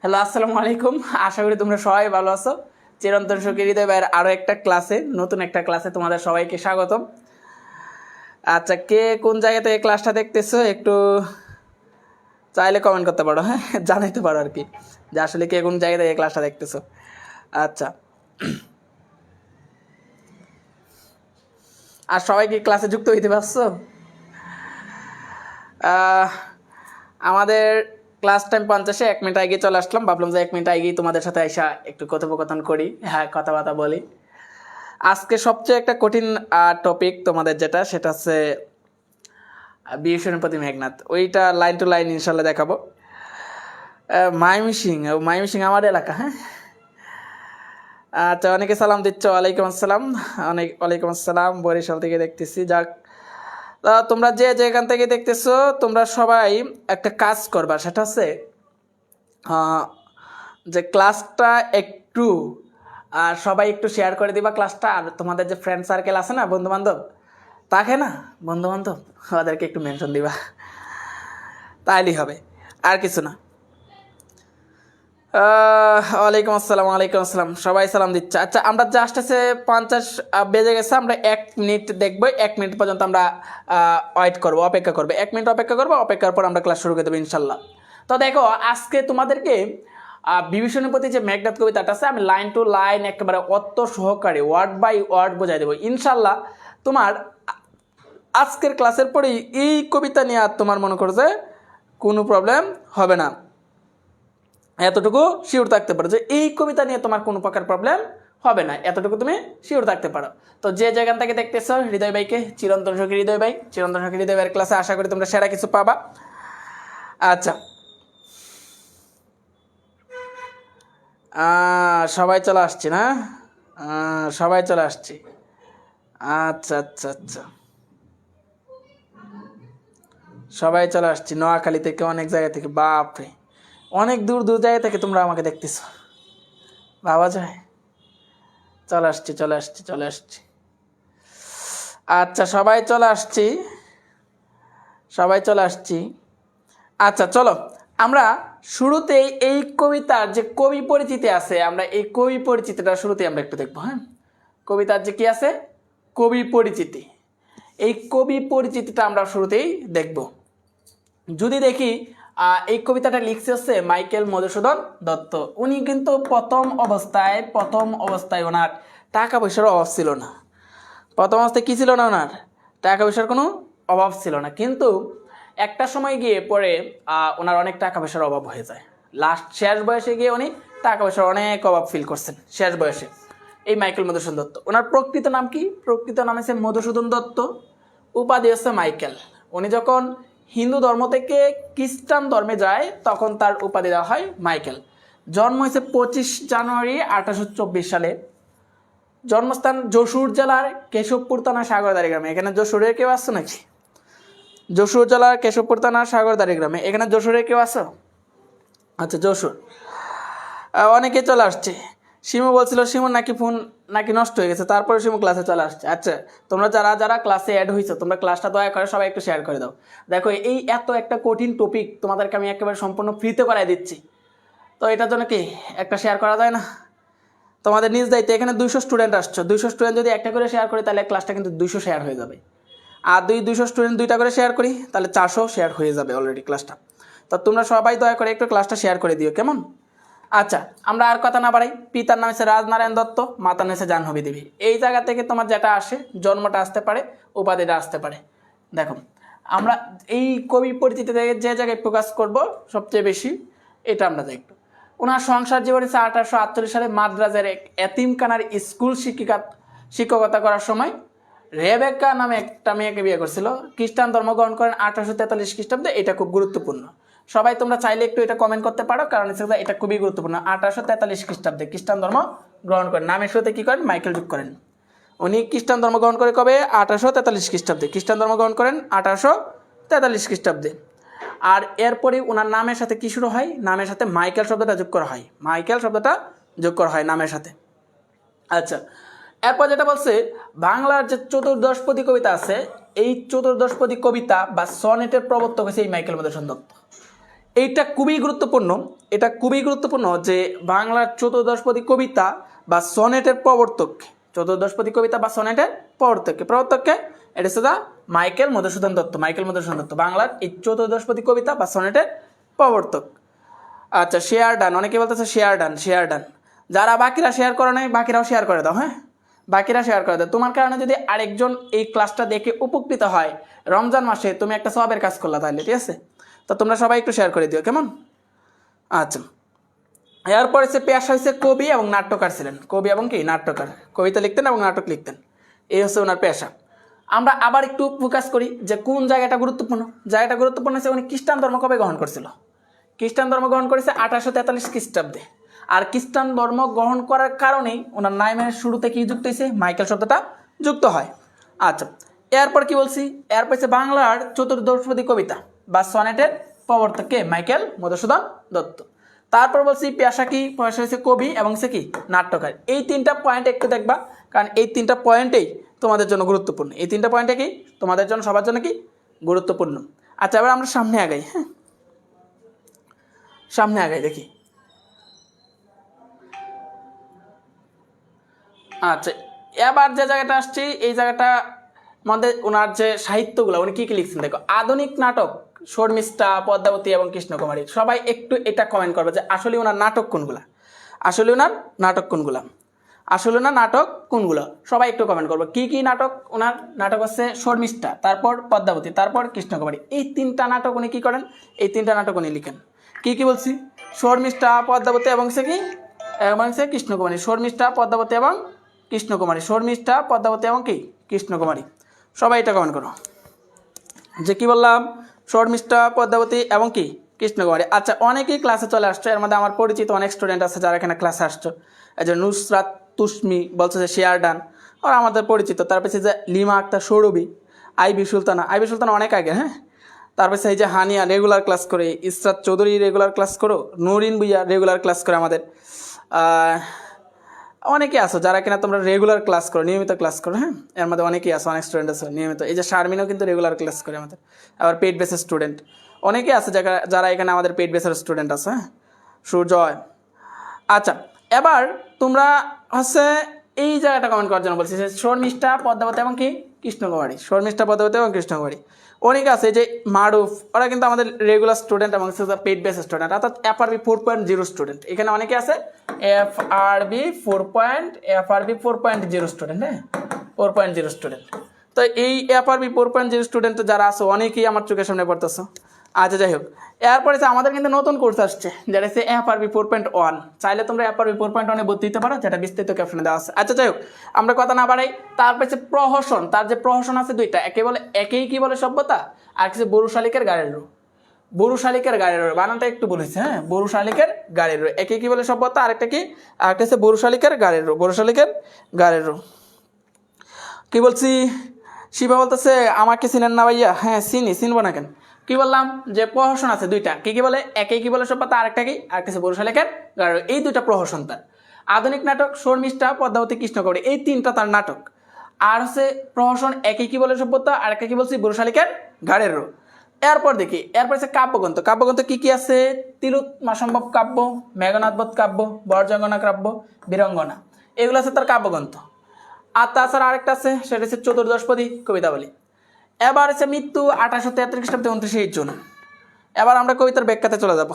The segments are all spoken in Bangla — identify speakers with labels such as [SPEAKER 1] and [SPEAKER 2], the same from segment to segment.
[SPEAKER 1] হ্যালো, আসসালামু আলাইকুম। আশা করি তোমরা সবাই ভালো আছো। চিরন্তন সখী হৃদয় ভাইয়ের আরও একটা ক্লাসে, নতুন একটা ক্লাসে তোমাদের সবাইকে স্বাগতম। আচ্ছা, কে কোন জায়গা থেকে ক্লাসটা দেখতেছো একটু চাইলে কমেন্ট করতে পারো, হ্যাঁ, জানাইতে পারো আর কি, যে আসলে কে কোন জায়গা থেকে ক্লাসটা দেখতেছো। আচ্ছা, আর সবাই কি ক্লাসে যুক্ত হইতে পারছো? আমাদের ক্লাস টাইম 50-এ 1 মিনিট আগে চলে আসলাম। ভাবলাম যে 1 মিনিট আগেই তোমাদের সাথে আইসা একটু কথোপকথন করি, হ্যাঁ, কথাবার্তা বলি। আজকে সবচেয়ে একটা কঠিন টপিক তোমাদের যেটা, সেটা হচ্ছে বিভীষণের প্রতি মেঘনাদ। ওইটা লাইন টু লাইন ইনশাল্লাহ দেখাবো। মাইমিসিং আমার এলাকা, হ্যাঁ। আচ্ছা, অনেকে সালাম দিচ্ছ, ওয়ালাইকুম আসসালাম। ওয়ালাইকুম আসসালাম, বরিশাল থেকে দেখতেছি। যাক, তোমরা যে যেখান থেকে দেখতেছো, তোমরা সবাই একটা কাজ করবা, সেটা হচ্ছে যে ক্লাসটা একটু সবাই একটু শেয়ার করে দিবা ক্লাসটা। আর তোমাদের যে ফ্রেন্ড সার্কেল আছে না, বন্ধুবান্ধব থাকে না, বন্ধুবান্ধব, ওদেরকে একটু মেনশন দিবা, তাইলেই হবে, আর কিছু না। ওয়ালাইকুম আসসালাম, সবাই সালাম দিচ্ছে। আচ্ছা, আমরা জাস্ট আছে 50 বেজে গেছে, আমরা 1 মিনিট দেখবো। 1 মিনিট পর্যন্ত আমরা ওয়েট করবো, অপেক্ষা করবো। 1 মিনিট অপেক্ষা করবো, অপেক্ষার পর আমরা ক্লাস শুরু করে দেবো ইনশাল্লাহ। তো দেখো, আজকে তোমাদেরকে বিভীষণের প্রতি যে মেঘনাদ কবিতাটা আছে, আমি লাইন টু লাইন একেবারে অর্থ সহকারে ওয়ার্ড বাই ওয়ার্ড বোঝাই দেবো ইনশাল্লাহ। তোমার আজকের ক্লাসের পরেই এই কবিতা নিয়ে আর তোমার মনে করো যে কোনো প্রবলেম হবে না। এতটুকু শিওর থাকতে পারো যে এই কবিতা নিয়ে তোমার কোনো প্রকার প্রবলেম হবে না, এতটুকু তুমি শিওর থাকতে পারো। তো যে যেখান থেকে দেখতেছো হৃদয় ভাইকে, চিরন্তন সখী হৃদয় ভাইয়ের ক্লাসে আশা করি তোমরা সেরা কিছু পাবা। আচ্ছা, সবাই চলে আসছি না? সবাই চলে আসছি। আচ্ছা আচ্ছা আচ্ছা, সবাই চলে আসছি। নোয়াখালী থেকে, অনেক জায়গা থেকে, বাপরে, অনেক দূর দূর জায়গা থেকে তোমরা আমাকে দেখতেছো, ভাবা যায়। চলে আসছি। আচ্ছা, সবাই চলে আসছি। আচ্ছা, চলো আমরা শুরুতেই এই কবিতার যে কবি পরিচিতি আছে, আমরা এই কবি পরিচিতিটা শুরুতেই আমরা একটু দেখবো, হ্যাঁ। কবিতার যে কি আছে, কবি পরিচিতি, এই কবি পরিচিতিটা আমরা শুরুতেই দেখব। যদি দেখি, এই কবিতাটা লিখছে হচ্ছে মাইকেল মধুসূদন দত্ত। উনি কিন্তু প্রথম অবস্থায় ওনার টাকা পয়সার অভাব ছিল না। প্রথম অবস্থায় কী ছিল না, ওনার টাকা পয়সার কোনো অভাব ছিল না। কিন্তু একটা সময় গিয়ে পরে ওনার অনেক টাকা পয়সার অভাব হয়ে যায়। শেষ বয়সে গিয়ে উনি টাকা পয়সার অনেক অভাব ফিল করছেন শেষ বয়সে। এই মাইকেল মধুসূদন দত্ত, ওনার প্রকৃত নাম কি? প্রকৃত নাম হচ্ছে মধুসূদন দত্ত, উপাধি হচ্ছে মাইকেল। উনি যখন হিন্দু ধর্ম থেকে খ্রিস্টান ধর্মে যায়, তখন তার উপাধি দেওয়া হয় মাইকেল। জন্ম হয়েছে 25 জানুয়ারি 1824 সালে। জন্মস্থান যশোর জেলার কেশবপুর থানা সাগরদাড়ি গ্রামে। এখানে যশোরের কেউ আসছো নাকি? যশোর জেলার কেশবপুর থানা সাগরদাড়ি গ্রামে, এখানে যশোরের কেউ আসো? আচ্ছা, যশোর। অনেকে চলে আসছে। শিমু বলছিল শিমুর নাকি ফোন নাকি নষ্ট হয়ে গেছে, তারপরে শিমু ক্লাসে চলে আসছে। আচ্ছা, তোমরা যারা ক্লাসে অ্যাড হয়েছো, তোমরা ক্লাসটা দয়া করে সবাই একটু শেয়ার করে দাও। দেখো, এই এত একটা কঠিন টপিক তোমাদেরকে আমি একেবারে সম্পূর্ণ ফ্রিতে করাই দিচ্ছি। তো এটার জন্য কি একটা শেয়ার করা যায় না? তোমাদের নিজ দায়িত্ব। এখানে 200 স্টুডেন্ট আসছো, 200 স্টুডেন্ট যদি একটা করে শেয়ার করি, তাহলে ক্লাসটা কিন্তু 200 শেয়ার হয়ে যাবে। আর 200 স্টুডেন্ট 2টা করে শেয়ার করি, তাহলে 400 শেয়ার হয়ে যাবে অলরেডি ক্লাসটা। তো তোমরা সবাই দয়া করে একটু ক্লাসটা শেয়ার করে দিও, কেমন? আচ্ছা, আমরা আর কথা না বাড়াই। পিতার নাম হচ্ছে রাজনারায়ণ দত্ত, মাতার নাম হচ্ছে জাহ্নবী দেবী। এই জায়গা থেকে তোমার যেটা আসে, জন্মটা আসতে পারে, উপাধিটা আসতে পারে। দেখো, আমরা এই কবি পরিচিতিতে যে জায়গায় ফোকাস করব সবচেয়ে বেশি, এটা আমরা দেখব। ওনার সংসার জীবন হচ্ছে 1848 সালে মাদ্রাজের এক এতিমখানার স্কুল শিক্ষকতা করার সময় রেবেকা নামে একটা মেয়েকে বিয়ে করছিল। খ্রিস্টান ধর্ম গ্রহণ করেন 1843 খ্রিস্টাব্দে। এটা খুব গুরুত্বপূর্ণ। সবাই তোমরা চাইলে একটু এটা কমেন্ট করতে পারো, কারণ এটা খুবই গুরুত্বপূর্ণ। 1843 খ্রিস্টাব্দে খ্রিস্টান ধর্ম গ্রহণ করেন। নামের সাথে কী করেন? মাইকেল যোগ করেন। উনি খ্রিস্টান ধর্ম গ্রহণ করে কবে? 1843 খ্রিস্টাব্দে। খ্রিস্টান ধর্ম গ্রহণ করেন 1843 খ্রিস্টাব্দে। আর এরপরে ওনার নামের সাথে কী শুরু হয়? নামের সাথে মাইকেল শব্দটা যোগ করা হয়। নামের সাথে। আচ্ছা, এরপর যেটা বলছে, বাংলার যে চতুর্দশপদী কবিতা আছে, এই চতুর্দশপদী কবিতা বা সনেটের প্রবর্তক হয়েছে এই মাইকেল মধুসূদন দত্ত। এইটা খুবই গুরুত্বপূর্ণ, এটা খুবই গুরুত্বপূর্ণ যে বাংলার চতুর্দশপদী কবিতা বা সনেটের প্রবর্তক, চতুর্দশপদী কবিতা বা সনেটের প্রবর্তককে এটা হচ্ছে মাইকেল মধুসূদন দত্ত, মাইকেল মধুসূদন দত্ত বাংলার এই চতুর্দশপদী কবিতা বা সনেটের প্রবর্তক। আচ্ছা, শেয়ার ডান, অনেকে বলতেছে শেয়ার ডান, শেয়ার ডান। যারা বাকিরা শেয়ার করে নাই বাকিরাও শেয়ার করে দাও, হ্যাঁ বাকিরা শেয়ার করে দাও। তোমার কারণে যদি আরেকজন এই ক্লাসটা দেখে উপকৃত হয়, রমজান মাসে তুমি একটা সওয়াবের কাজ করলা তাহলে, ঠিক আছে? তো তোমরা সবাই একটু শেয়ার করে দিও, কেমন? আচ্ছা, এরপরে সে পেশা হয়েছে কবি এবং নাট্যকার ছিলেন, কবি এবং কি নাট্যকার, কবিতা লিখতেন এবং নাটক লিখতেন, এই হচ্ছে ওনার পেশা। আমরা আবার একটু ফোকাস করি যে কোন জায়গাটা গুরুত্বপূর্ণ। জায়গাটা গুরুত্বপূর্ণ হচ্ছে উনি খ্রিস্টান ধর্ম কবে গ্রহণ করছিল? খ্রিস্টান ধর্ম গ্রহণ করেছে 1843 খ্রিস্টাব্দে। আর খ্রিস্টান ধর্ম গ্রহণ করার কারণেই ওনার নামের শুরুতে কি যুক্ত হয়েছে? মাইকেল শব্দটা যুক্ত হয়। আচ্ছা, এরপর কি বলছি? এরপর হচ্ছে বাংলার চতুর্দশপদী কবিতা বা সনেটের প্রবর্তক কে? মাইকেল মধুসূদন দত্ত। তারপর বলছি পেশা কি? পেশা হচ্ছে কবি এবং সে কি নাট্যকার। এই তিনটা পয়েন্ট একটু দেখবা, কারণ এই তিনটা পয়েন্টেই তোমাদের জন্য গুরুত্বপূর্ণ। এই তিনটা পয়েন্টে কি তোমাদের জন্য, সবার জন্য কি গুরুত্বপূর্ণ। আচ্ছা, এবার আমরা সামনে আগাই, হ্যাঁ সামনে আগাই দেখি। আচ্ছা, এবার যে জায়গাটা আসছি এই জায়গাটা মধ্যে ওনার যে সাহিত্যগুলো উনি কী কী লিখছেন দেখো। আধুনিক নাটক শর্মিষ্ঠা, পদ্মাবতী এবং কৃষ্ণকুমারী। সবাই একটু এটা কমেন্ট করবে যে আসলে ওনার নাটক কোনগুলা, আসলে ওনার নাটক কোনগুলা, আসলে ওনার নাটক কোনগুলো। সবাই একটু কমেন্ট করবো কি কি নাটক ওনার। নাটক হচ্ছে শর্মিষ্ঠা, তারপর পদ্মাবতী, তারপর কৃষ্ণকুমারী। এই তিনটা নাটক উনি কী করেন? এই তিনটা নাটক উনি লিখেন। কি কি বলছি? শর্মিষ্ঠা, পদ্মাবতী এবং সে কি এবং সে কৃষ্ণকুমারী। শর্মিষ্ঠা, পদ্মাবতী এবং কৃষ্ণকুমারী। শর্মিষ্ঠা, পদ্মাবতী এবং কি কৃষ্ণকুমারী। সবাই এটা কমেন্ট করো যে কি বললাম, শর্মিষ্ঠা, পদ্মাবতী এবং কি কৃষ্ণকুমারী। আচ্ছা, অনেকেই ক্লাসে চলে আসছো, এর মধ্যে আমার পরিচিত অনেক স্টুডেন্ট আছে যারা এখানে ক্লাসে আসছো। এই যে নুসরাত তুসমি বলছে যে শেয়ার ডান, আর আমাদের পরিচিত। তারপর যে লিমা আক্তার সৌরভী, আইবি সুলতানা, আইবি সুলতানা অনেক আগে, হ্যাঁ। তারপর এই যে হানিয়া রেগুলার ক্লাস করে, ইসরাত চৌধুরী রেগুলার ক্লাস করো, নুরিন ভুইয়া রেগুলার ক্লাস করে আমাদের। অনেকে আসো যারা কিনা তোমরা রেগুলার ক্লাস করো, নিয়মিত ক্লাস করো, হ্যাঁ। এর মধ্যে অনেকেই আসো, অনেক স্টুডেন্ট আছে নিয়মিত। এই যে শারমিনও কিন্তু রেগুলার ক্লাস করে আমাদের, আবার পেইড বেসের স্টুডেন্ট অনেকেই আছে যারা এখানে আমাদের পেইড বেসের স্টুডেন্ট আছে, হ্যাঁ। সুজয়। আচ্ছা, এবার তোমরা হচ্ছে এই জায়গাটা কমেন্ট করার জন্য বলছি যে শর্মিষ্ঠা, পদ্মাবতী এবং কি কৃষ্ণকুমারী। শর্মিষ্ঠা, পদ্মাবতী এবং কৃষ্ণকুমারী। অনেকে আছে যে মারুফ, ওরা কিন্তু আমাদের রেগুলার স্টুডেন্ট এবং পেইড বেস স্টুডেন্ট, অর্থাৎ FRB 4.0 স্টুডেন্ট। এখানে অনেকে আছে FRB 4.0 স্টুডেন্ট, হ্যাঁ 4.0 স্টুডেন্ট। তো এই FRB 4.0 স্টুডেন্ট যারা আছে অনেকেই আমার চোখের সামনে পড়তেছো। আচ্ছা, যাই হোক, এরপরে আমাদের কিন্তু নতুন কোর্স আসছে যেটা হচ্ছে FRB 4.1। চাইলে তোমরা FRB 4.1 ভর্তি দিতে পারো, যেটা বিস্তারিত ক্যাপশনে দেওয়া আছে। আচ্ছা, যাই হোক, আমরা কথা না বাড়াই। তারপরে হচ্ছে প্রহসন। তার যে প্রহসন আছে দুইটা, একেই কি বলে সভ্যতা, আর কিছু বড়ু শালিকের গাড়ির রো। বড়ু শালিকের গাড়ির রো বানানটা একটু বলেছে, হ্যাঁ বড়ু শালিকের গাড়ির রো। একে কি বলে সভ্যতা, আরেকটা কি, আরেকটা হচ্ছে বড়ু শালিকের গাড়ির রো, বড়ু শালিকের গাড়ির রো। কি বলছি? শিবা বলতেছে আমাকে চিনেন না ভাইয়া? হ্যাঁ চিনবো না কেন। কি বললাম যে প্রহসন আছে দুইটা, কি বলে, একে কি বলে সভ্যতা, আরেকটা কি, আরেকটা হচ্ছে বরিশালের গাড়ি। এই দুইটা প্রহসন তার। আধুনিক নাটক শর্মিষ্ঠা, পদ্মাবতী, কৃষ্ণকুমারী, এই তিনটা তার নাটক। আর হচ্ছে প্রহসন একে কি বলে সভ্যতা, আরেকটা কি বলছি বরিশালিকের গাড়ির রো। এরপর দেখি, এরপর হচ্ছে কাব্যগ্রন্থ। কাব্যগ্রন্থ কি কি আছে? তিলোত্তমাসম্ভব কাব্য, মেঘনাদবধ কাব্য, বরজাঙ্গনা কাব্য, বীরঙ্গনা, এগুলো আছে তার কাব্যগ্রন্থ। আর তাছাড়া আরেকটা আছে, সেটা হচ্ছে চতুর্দশপদী কবিতাবলী। এবার হচ্ছে মৃত্যু 1873 খ্রিস্টাব্দে 29শে জুন। এবার আমরা কবিতার ব্যাখ্যাতে চলে যাব,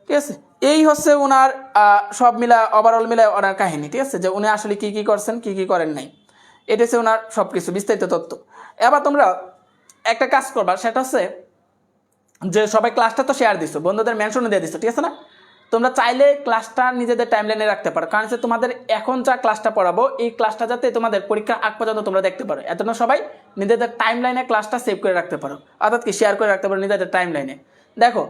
[SPEAKER 1] ঠিক আছে। এই হচ্ছে ওনার সব মিলা ওভারঅল মিলা ওনার কাহিনী, ঠিক আছে, যে উনি আসলে কি কি করছেন কি কি করেন নাই, এটা হচ্ছে ওনার সব কিছু বিস্তারিত তথ্য। এবার তোমরা একটা কাজ করবা, সেটা হচ্ছে যে সবাই ক্লাসটা তো শেয়ার দিছো, বন্ধুদের মেনশনও দিয়ে দিছো, ঠিক আছে না? তোমরা চাইলে ক্লাসটা নিজেদের টাইমলাইনে রাখতে পারো, কারণ হচ্ছে তোমাদের এখন যা ক্লাসটা পড়াবো এই ক্লাসটা যাতে তোমাদের পরীক্ষার আগ পর্যন্ত তোমরা দেখতে পারো, এত না সবাই নিজেদের টাইমলাইনে ক্লাসটা সেভ করে রাখতে পারো, অর্থাৎ কি শেয়ার করে রাখতে পারো নিজেদের টাইমলাইনে। দেখো,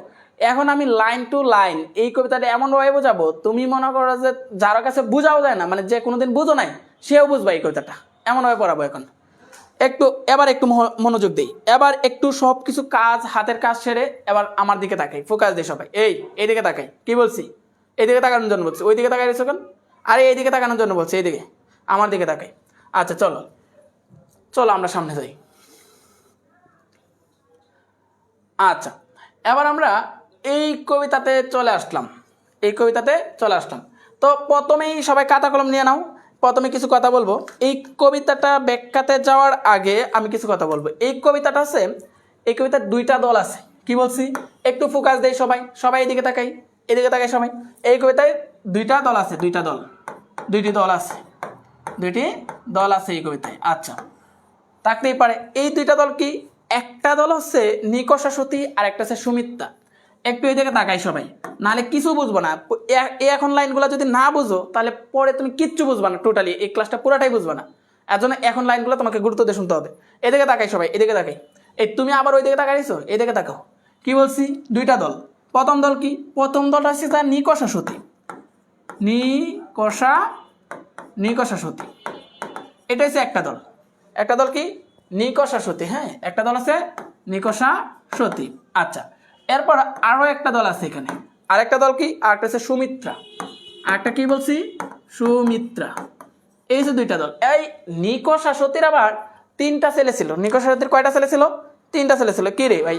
[SPEAKER 1] এখন আমি লাইন টু লাইন এই কবিতাটা এমনভাবে বোঝাবো, তুমি মনে করো যে যার কাছে বোঝাও যায় না, মানে যে কোনোদিন বুঝো নাই সেও বুঝবা এই কবিতাটা, এমনভাবে পড়াবো। এখন এবার একটু মনোযোগ দেই। এবার একটু সব কিছু কাজ, হাতের কাজ সেরে এবার আমার দিকে তাকাই, ফোকাস দিই সবাই। এই দিকে তাকাই, কি বলছি? এইদিকে তাকানোর জন্য বলছি, ওই দিকে তাকাই রেছো কেন? আরে এইদিকে তাকানোর জন্য বলছি, এইদিকে আমার দিকে তাকাই। আচ্ছা, চলো আমরা সামনে যাই। আচ্ছা, এবার আমরা এই কবিতাতে চলে আসলাম। তো প্রথমেই সবাই খাতা কলম নিয়ে নাও। প্রথমে কিছু কথা বলবো। এই কবিতাটা ব্যাখ্যাতে যাওয়ার আগে আমি কিছু কথা বলবো। এই কবিতাটা আছে, এই কবিতার দুইটা দল আছে। কি বলছি একটু ফোকাস দেই সবাই এদিকে তাকাই সবাই। এই কবিতায় দুইটি দল আছে এই কবিতায়। আচ্ছা, থাকতেই পারে। এই দুইটা দল কি? একটা দল হচ্ছে নিকষা সতী আর একটা হচ্ছে সুমিত্রা। একটু এই দিকে তাকাই সবাই, নাহলে কিছু বুঝবো না। এখন লাইনগুলো যদি না বুঝো তাহলে পরে তুমি কিচ্ছু বুঝবা না, টোটালি এই ক্লাসটা পুরাটাই বুঝবা না। এর জন্য এখন লাইনগুলো তোমাকে গুরুত্ব দিয়ে শুনতে হবে। এদিকে তাকাই সবাই, এদিকে তাকাই। এই তুমি আবার ওই দিকে তাকাইছো, এদিকে তাকাও। কি বলছি? দুইটা দল। প্রথম দল কি? প্রথম দলটা হচ্ছে তার নিকষা সতী। নিকষা সতী, এটা হচ্ছে একটা দল। একটা দল কি? নিকষা সতী। হ্যাঁ, একটা দল আছে নিকষা সতী। আচ্ছা, এরপর আরো একটা দল আছে এখানে। আরেকটা দল কি? আরেকটা হচ্ছে সুমিত্রা। আরেকটা কি বলছি? সুমিত্রা। এই যে দুইটা দল। এই নিকষা সতীর আবার তিনটা ছেলে ছিল। নিকষা সতীর কয়টা ছেলে ছিল? তিনটা ছেলে ছিল। কি রে ভাই,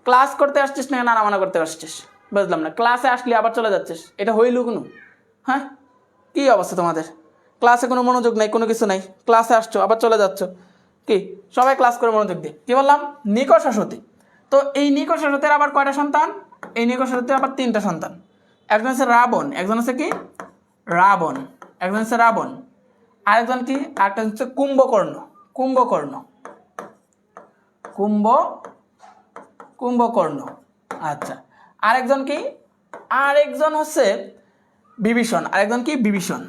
[SPEAKER 1] ক্লাস করতে আসছিস না নানা করতে আসছিস? বুঝলাম না। ক্লাসে আসলে আবার চলে যাচ্ছিস, এটা হইল কোনো? হ্যাঁ, কি অবস্থা তোমাদের? ক্লাসে কোনো মনোযোগ নাই, কোনো কিছু নাই। ক্লাসে আসছো আবার চলে যাচ্ছ। কি সবাই ক্লাস করে মনোযোগ দিয়ে। কি বললাম? নিকষা সতী। তো এই নিকষা সতীর আবার কয়টা সন্তান? এই নিকষা সতীর আবার তিনটা সন্তান। একজন হচ্ছে রাবণ, একজন হচ্ছে কি? রাবণ। একজন হচ্ছে রাবণ, আরেকজন কি? আরেকটা হচ্ছে কুম্ভকর্ণ। কুম্ভকর্ণ। আচ্ছা, আরেকজন কি? আরেকজন হচ্ছে বিভীষণ। আরেকজন কি? বিভীষণ।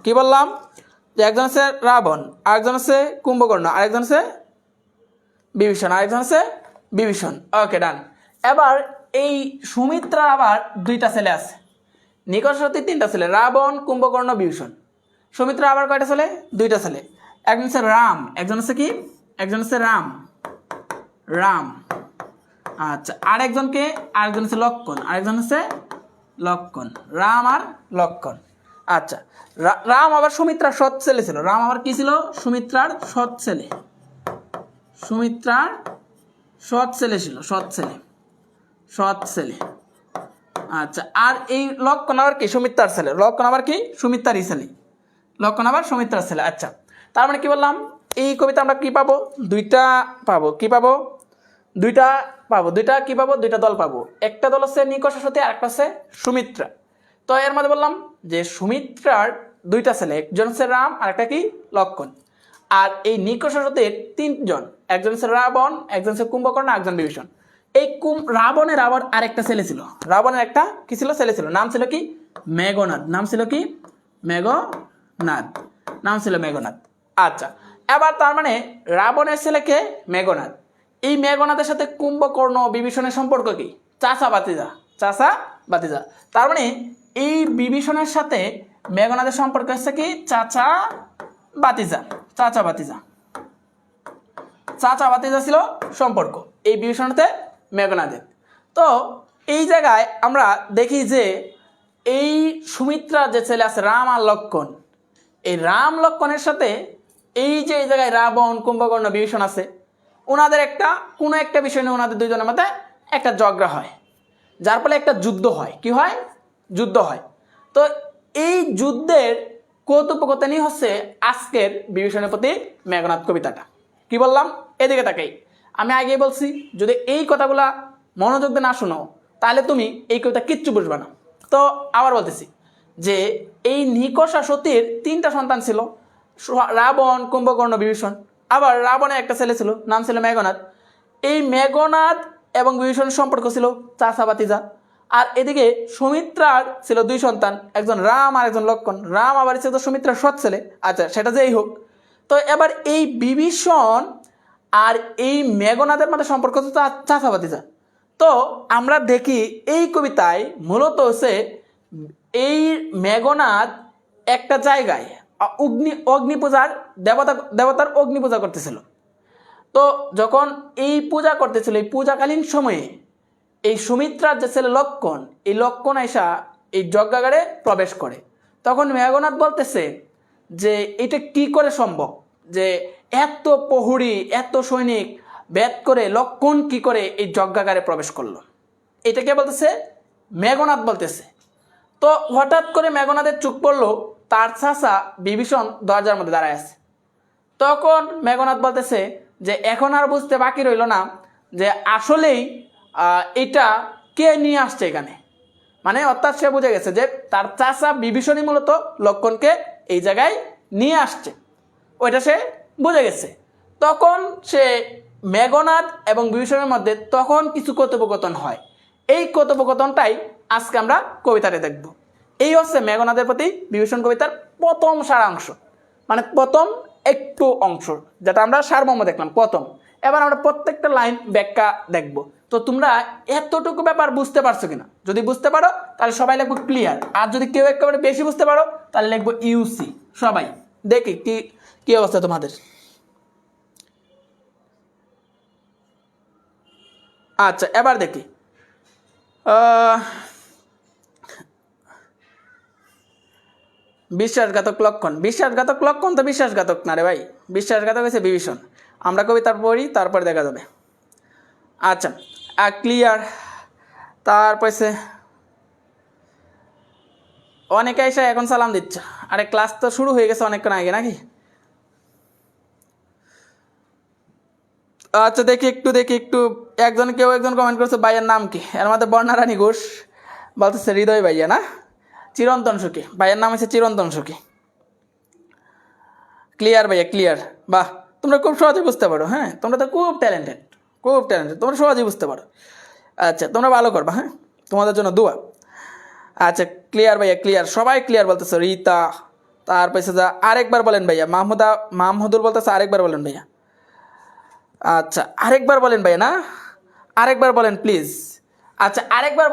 [SPEAKER 1] কি বললাম? যে একজন হচ্ছে রাবণ, আরেকজন হচ্ছে কুম্ভকর্ণ, আরেকজন হচ্ছে বিভীষণ। ওকে, ডান। এবার এই সুমিত্রার আবার দুইটা ছেলে আছে। নিকষা সতীর তিনটা ছেলে, রাবণ, কুম্ভকর্ণ, বিভীষণ। সুমিত্রা আবার কয়টা ছেলে? দুইটা ছেলে। একজন হচ্ছে রাম, একজন হচ্ছে কি? একজন হচ্ছে রাম। আচ্ছা, আরেকজন হচ্ছে লক্ষণ। রাম আর লক্ষণ। আচ্ছা, রাম আবার সুমিত্রার সৎ ছেলে ছিল। রাম আবার কি ছিল? সুমিত্রার সৎ ছেলে ছিল। আচ্ছা, আর এই লক্ষণ আবার কি? সুমিত্রার ছেলে। সুমিত্রার ছেলে। আচ্ছা, তার মানে কি বললাম? এই কবিতা আমরা কি পাবো? দুইটা দল পাবো। একটা দল হচ্ছে নিকষা সতী, আর একটা হচ্ছে সুমিত্রা। তো এর মধ্যে বললাম যে সুমিত্রার দুইটা ছেলে, একজন হচ্ছে রাম আর একটা কি? লক্ষণ। আর এই নিকষা সতীর তিনজন, একজন হচ্ছে রাবণ, একজন হচ্ছে কুম্ভকর্ণ, একজন বিভীষণ। এই রাবণের আবার আরেকটা ছেলে ছিল। রাবণের একটা কি ছিল? ছেলে ছিল। নাম ছিল কি? মেঘনাদ। আচ্ছা, এবার তার মানে রাবণের ছেলেকে মেঘনাদ। এই মেঘনাদের সাথে কুম্ভকর্ণ বিভীষণের সম্পর্ক কি? চাচা বাতিজা। তার মানে এই বিভীষণের সাথে মেঘনাদের সম্পর্ক হচ্ছে কি? চাচা বাতিজা ছিল সম্পর্ক এই বিভীষণতে মেঘনাদের। তো এই জায়গায় আমরা দেখি যে এই সুমিত্রার যে ছেলে আছে রাম আর লক্ষণ, এই রাম লক্ষণের সাথে এই যে এই জায়গায় রাবণ, কুম্ভকর্ণ, বিভীষণ আছে, ওনাদের কোনো একটা বিষয় নিয়ে ওনাদের দুইজনের মধ্যে একটা ঝগড়া হয়, যার ফলে একটা যুদ্ধ হয়। কি হয়? যুদ্ধ হয়। তো এই যুদ্ধের কৌতুকতা নিয়ে হচ্ছে আজকের বিভীষণের প্রতি মেঘনাদ কবিতাটা। কি বললাম? এদিকে তাকাই। আমি আগেই বলছি, যদি এই কথাগুলা মনোযোগ দিয়ে না শোনো তাহলে তুমি এই কবিতা কিচ্ছু বুঝবে না। তো আবার বলতেছি যে এই নিকষা সতীর তিনটা সন্তান ছিল, রাবণ, কুম্ভকর্ণ, বিভীষণ। আবার রাবণের একটা ছেলে ছিল, নাম ছিল মেঘনাদ। এই মেঘনাদ এবং বিভীষণের সম্পর্ক ছিল চাচা বাতিজা। আর এদিকে সুমিত্রার ছিল দুই সন্তান, একজন রাম আর একজন লক্ষণ। রাম আবার ছিল সুমিত্রার সৎ ছেলে। আচ্ছা, সেটা যেই হোক। তো এবার এই বিভীষণ আর এই মেঘনাদের মধ্যে সম্পর্ক হচ্ছে চাচা বাতিজা। তো আমরা দেখি এই কবিতায় মূলত হচ্ছে এই মেঘনাদ একটা জায়গায় অগ্নি পূজার দেবতার অগ্নি পূজা করতেছিল। তো যখন এই পূজা করতেছিল, এই পূজাকালীন সময়ে এই সুমিত্রার যে ছেলে লক্ষণ, এই লক্ষণ আইসা এই যজ্ঞাগারে প্রবেশ করে। তখন মেঘনাদ বলতেছে যে এটা কি করে সম্ভব? যে এত প্রহরী এত সৈনিক ভেদ করে লক্ষণ কি করে এই যজ্ঞাগারে প্রবেশ করলো, এটা কে বলতেছে? মেঘনাদ বলতেছে। তো হঠাৎ করে মেঘনাদের চোখ পড়লো তার চাচা বিভীষণ দরজার মধ্যে দাঁড়ায় আছে। তখন মেঘনাদ বলতেছে যে এখন আর বুঝতে বাকি রইল না যে আসলেই এটা কে নিয়ে আসছে এখানে, মানে অর্থাৎ সে বুঝে গেছে যে তার চাচা বিভীষণই মূলত লক্ষণকে এই জায়গায় নিয়ে আসছে, ওইটা সে বুঝে গেছে। তখন সে মেঘনাদ এবং বিভীষণের মধ্যে তখন কিছু কথোপকথন হয়। এই কথোপকথনটাই আজকে আমরা কবিতাতে দেখব। এই হচ্ছে মেঘনাদের প্রতি বিভীষণ কবিতার প্রথম সারাংশ, মানে প্রথম একটু অংশ, যেটা আমরা সারমর্ম দেখলাম প্রথম। এবার আমরা প্রত্যেকটা লাইন ব্যাখ্যা দেখব। তো তোমরা এতটুকু ব্যাপার বুঝতে পারছো কিনা? যদি বুঝতে পারো তাহলে সবাই লিখবো ক্লিয়ার, আর যদি কেউ একেবারে বেশি বুঝতে পারো তাহলে লিখবো ইউসি। সবাই দেখি কি কি অবস্থা তোমাদের। আচ্ছা, এবার দেখি বিশ্বাসঘাতক লক্ষণ। বিশ্বাসঘাতক লক্ষণ তো বিশ্বাসঘাতক না রে ভাই, বিশ্বাসঘাতক হয়েছে বিভীষণ। আমরা কবিতার পড়ি, তারপরে দেখা যাবে। আচ্ছা, ক্লিয়ার। তারপরে অনেকে এসে এখন সালাম দিচ্ছে। আরে ক্লাস তো শুরু হয়ে গেছে অনেকক্ষণ আগে নাকি? আচ্ছা দেখি একটু কেউ একজন কমেন্ট করছে ভাইয়ের নাম কি? এর মধ্যে বর্ণারানী ঘোষ বলতেছে হৃদয় ভাইয়া না, চিরন্তন সুখী। ভাইয়ের নাম হচ্ছে চিরন্তন সুখী। ক্লিয়ার ভাইয়া, ক্লিয়ার। বাহ, তোমরা খুব সহজে বুঝতে পারো। হ্যাঁ, তোমরা তো খুব ট্যালেন্টেড, তোমরা সহজেই বুঝতে পারো। আচ্ছা, তোমরা ভালো করবা। হ্যাঁ, তোমাদের জন্য দোয়া। আচ্ছা, ক্লিয়ার ভাইয়া, ক্লিয়ার। সবাই ক্লিয়ার বলতেছে। রীতা, তারপরে যা আরেকবার বলেন ভাইয়া। মাহমুদুল বলতেছে আরেকবার বলেন ভাইয়া। আচ্ছা, আরেকবার বলেন ভাইয়া না, আরেকবার বলেন প্লিজ। আচ্ছা, আরেকবার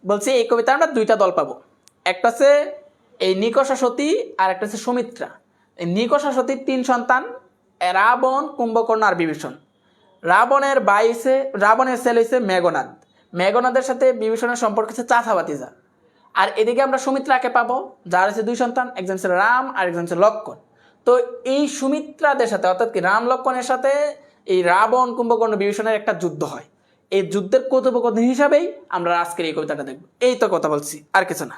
[SPEAKER 1] বলছি এই কবিতা আমরা দুইটা দল পাবো। একটা হচ্ছে এই নিকষা সতী, আর একটা হচ্ছে সুমিত্রা। এই নিকষা সতীর 3 সন্তান, রাবণ, কুম্ভকর্ণ আর বিভীষণ। রাবণের ছেলে হয়েছে মেঘনাদ। মেঘনাদের সাথে বিভীষণের সম্পর্ক হচ্ছে চাচা ভাতিজা। আর এদিকে আমরা সুমিত্রাকে পাবো, যার হচ্ছে 2 সন্তান, একজন হচ্ছে রাম আর একজন হচ্ছে লক্ষণ। তো এই সুমিত্রাদের সাথে অর্থাৎ কি রাম লক্ষণের সাথে এই রাবণ, কুম্ভকর্ণ, বিভীষণের একটা যুদ্ধ হয়। এই যুদ্ধের কথোপকথন হিসাবেই আমরা আজকের এই কবিতাটা দেখব। এই তো কথা বলছি, আর কিছু না।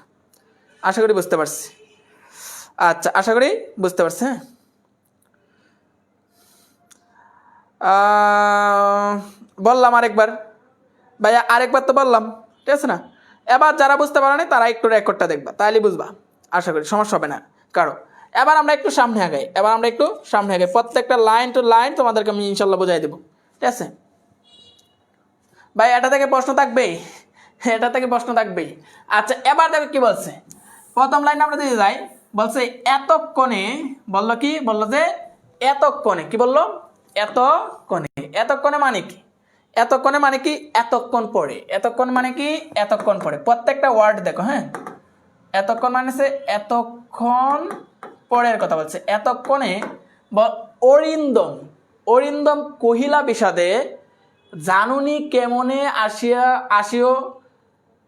[SPEAKER 1] আশা করি বুঝতে পারছি। আচ্ছা, আশা করি বুঝতে পারছি। হ্যাঁ, বললাম আরেকবার ভাইয়া, আরেকবার তো বললাম, ঠিক আছে না? এবার যারা বুঝতে পারো না তারা একটু রেকর্ডটা দেখবা, তাহলে বুঝবা। আশা করি সমস্যা হবে না কারো। এবার আমরা একটু সামনে আগাই। প্রত্যেকটা লাইন টু লাইন তোমাদেরকে আমি ইনশাল্লাহ বোঝাই দেবো, ঠিক আছে ভাই? এটা থেকে প্রশ্ন থাকবেই। আচ্ছা, এবার দেখো কি বলছে। প্রথম লাইন আমরা যদি যাই, বলছে এতক্ষণে, বললো যে এতক্ষণে, কি বললো? এতক্ষণে মানে কি? এতক্ষণ পরে। এতক্ষণ পরে। প্রত্যেকটা ওয়ার্ড দেখো। হ্যাঁ, এতক্ষণ মানে এতক্ষণ পরের কথা বলছে। এতক্ষণে অরিন্দম কহিলা বিষাদে, জানুনি কেমনে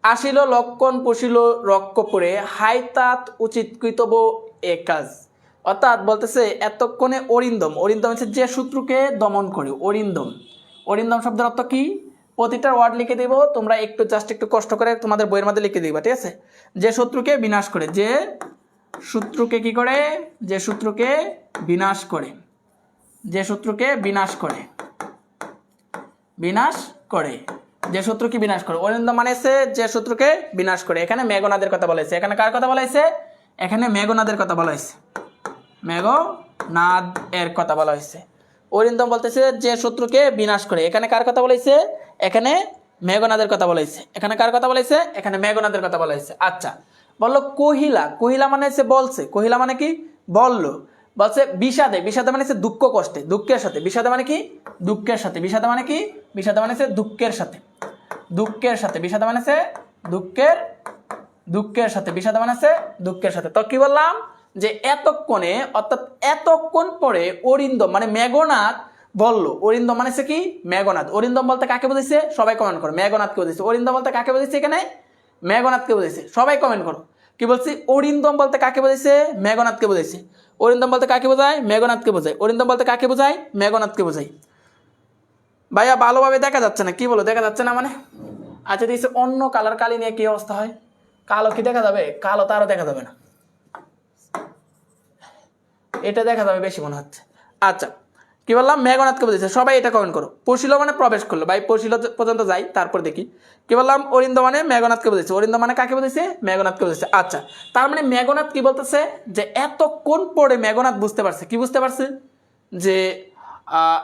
[SPEAKER 1] আসিল লক্ষণ পশিল রক্ষপুরে, হাইতাত উচিত কৃতব এ কাজ। অর্থাৎ বলতেছে এতক্ষণে অরিন্দম হচ্ছে যে শত্রুকে দমন করে। অরিন্দম শব্দের অর্থ কি? প্রতিটা ওয়ার্ড লিখে দেব, তোমরা জাস্ট একটু কষ্ট করে তোমাদের বইয়ের মধ্যে লিখে দিবা, ঠিক আছে? যে শত্রুকে বিনাশ করে, যে শত্রুকে কি করে? যে শত্রুকে বিনাশ করে। যে শত্রুকে বিনাশ করে। অরিন্দম মানে যে শত্রুকে বিনাশ করে। এখানে মেঘনাদের কথা বলা হয়েছে। এখানে কার কথা বলা হয়েছে? এখানে মেঘনাদের কথা বলা হয়েছে। মেঘনাদ এর কথা বলা হয়েছে। অরিন্দম বলতেছে যে শত্রুকে বিনাশ করে। এখানে কার কথা বলেছে? এখানে মেঘনাদের কথা বলেছে। এখানে কার কথা বলেছে? এখানে মেঘনাদের কথা বলা হয়েছে। আচ্ছা, বললো কহিলা মানে হচ্ছে বলছে। কহিলা মানে কি? বললো। বলছে বিষাদে মানে হচ্ছে দুঃখ কষ্টে, দুঃখের সাথে। বিষাদে মানে কি? দুঃখের সাথে। বিষাদে মানে কি? বিষাদে মানে হচ্ছে দুঃখের সাথে। বিষাদে মানে হচ্ছে দুঃখের সাথে। বিষাদে মানে হচ্ছে দুঃখের সাথে। তো কি বললাম? যে এতক্ষণে, অর্থাৎ এতক্ষণ পরে অরিন্দম মানে মেঘনাদ বললো। অরিন্দম মানে কি? মেঘনাদ। অরিন্দম বলতে কাকে বুঝেছে? সবাই কমেন্ট করো। মেঘনাদকে বুঝেছে। অরিন্দম বলতে কাকে বুঝেছে? এখানে মেঘনাদকে বুঝেছে। সবাই কমেন্ট করো। কি বলছি অরিন্দম বলতে কাকে বোঝাইছে মেঘনাথকে বোঝাইছে অরিন্দম বলতে কাকে বোঝায় মেঘনাথকে বোঝায় অরিন্দম বলতে কাকে বোঝায় মেঘনাথকে বোঝায় ভাইয়া ভালোভাবে দেখা যাচ্ছে না কি বলো দেখা যাচ্ছে না মানে আচ্ছা দেখছি অন্য কালার কালি নিয়ে কি অবস্থা হয় কালো কি দেখা যাবে কালো তো আরো দেখা যাবে না এটা দেখা যাবে বেশি মনে হচ্ছে আচ্ছা কি বললাম মেঘনাথকে বোঝাইছে সবাই এটা কমেন্ট করো পশিল মানে প্রবেশ করলো ভাই পশিল পর্যন্ত যাই তারপর দেখি কি বললাম অরিন্দ মানে মেঘনাথকে বোঝাইছে অরিন্দ মানে কাকে বোঝাইছে মেঘনাথকে বোঝাইছে আচ্ছা তার মানে মেঘনাথ কি বলতেছে যে এতক্ষণ পরে মেঘনাথ বুঝতে পারছে কি বুঝতে পারছে যে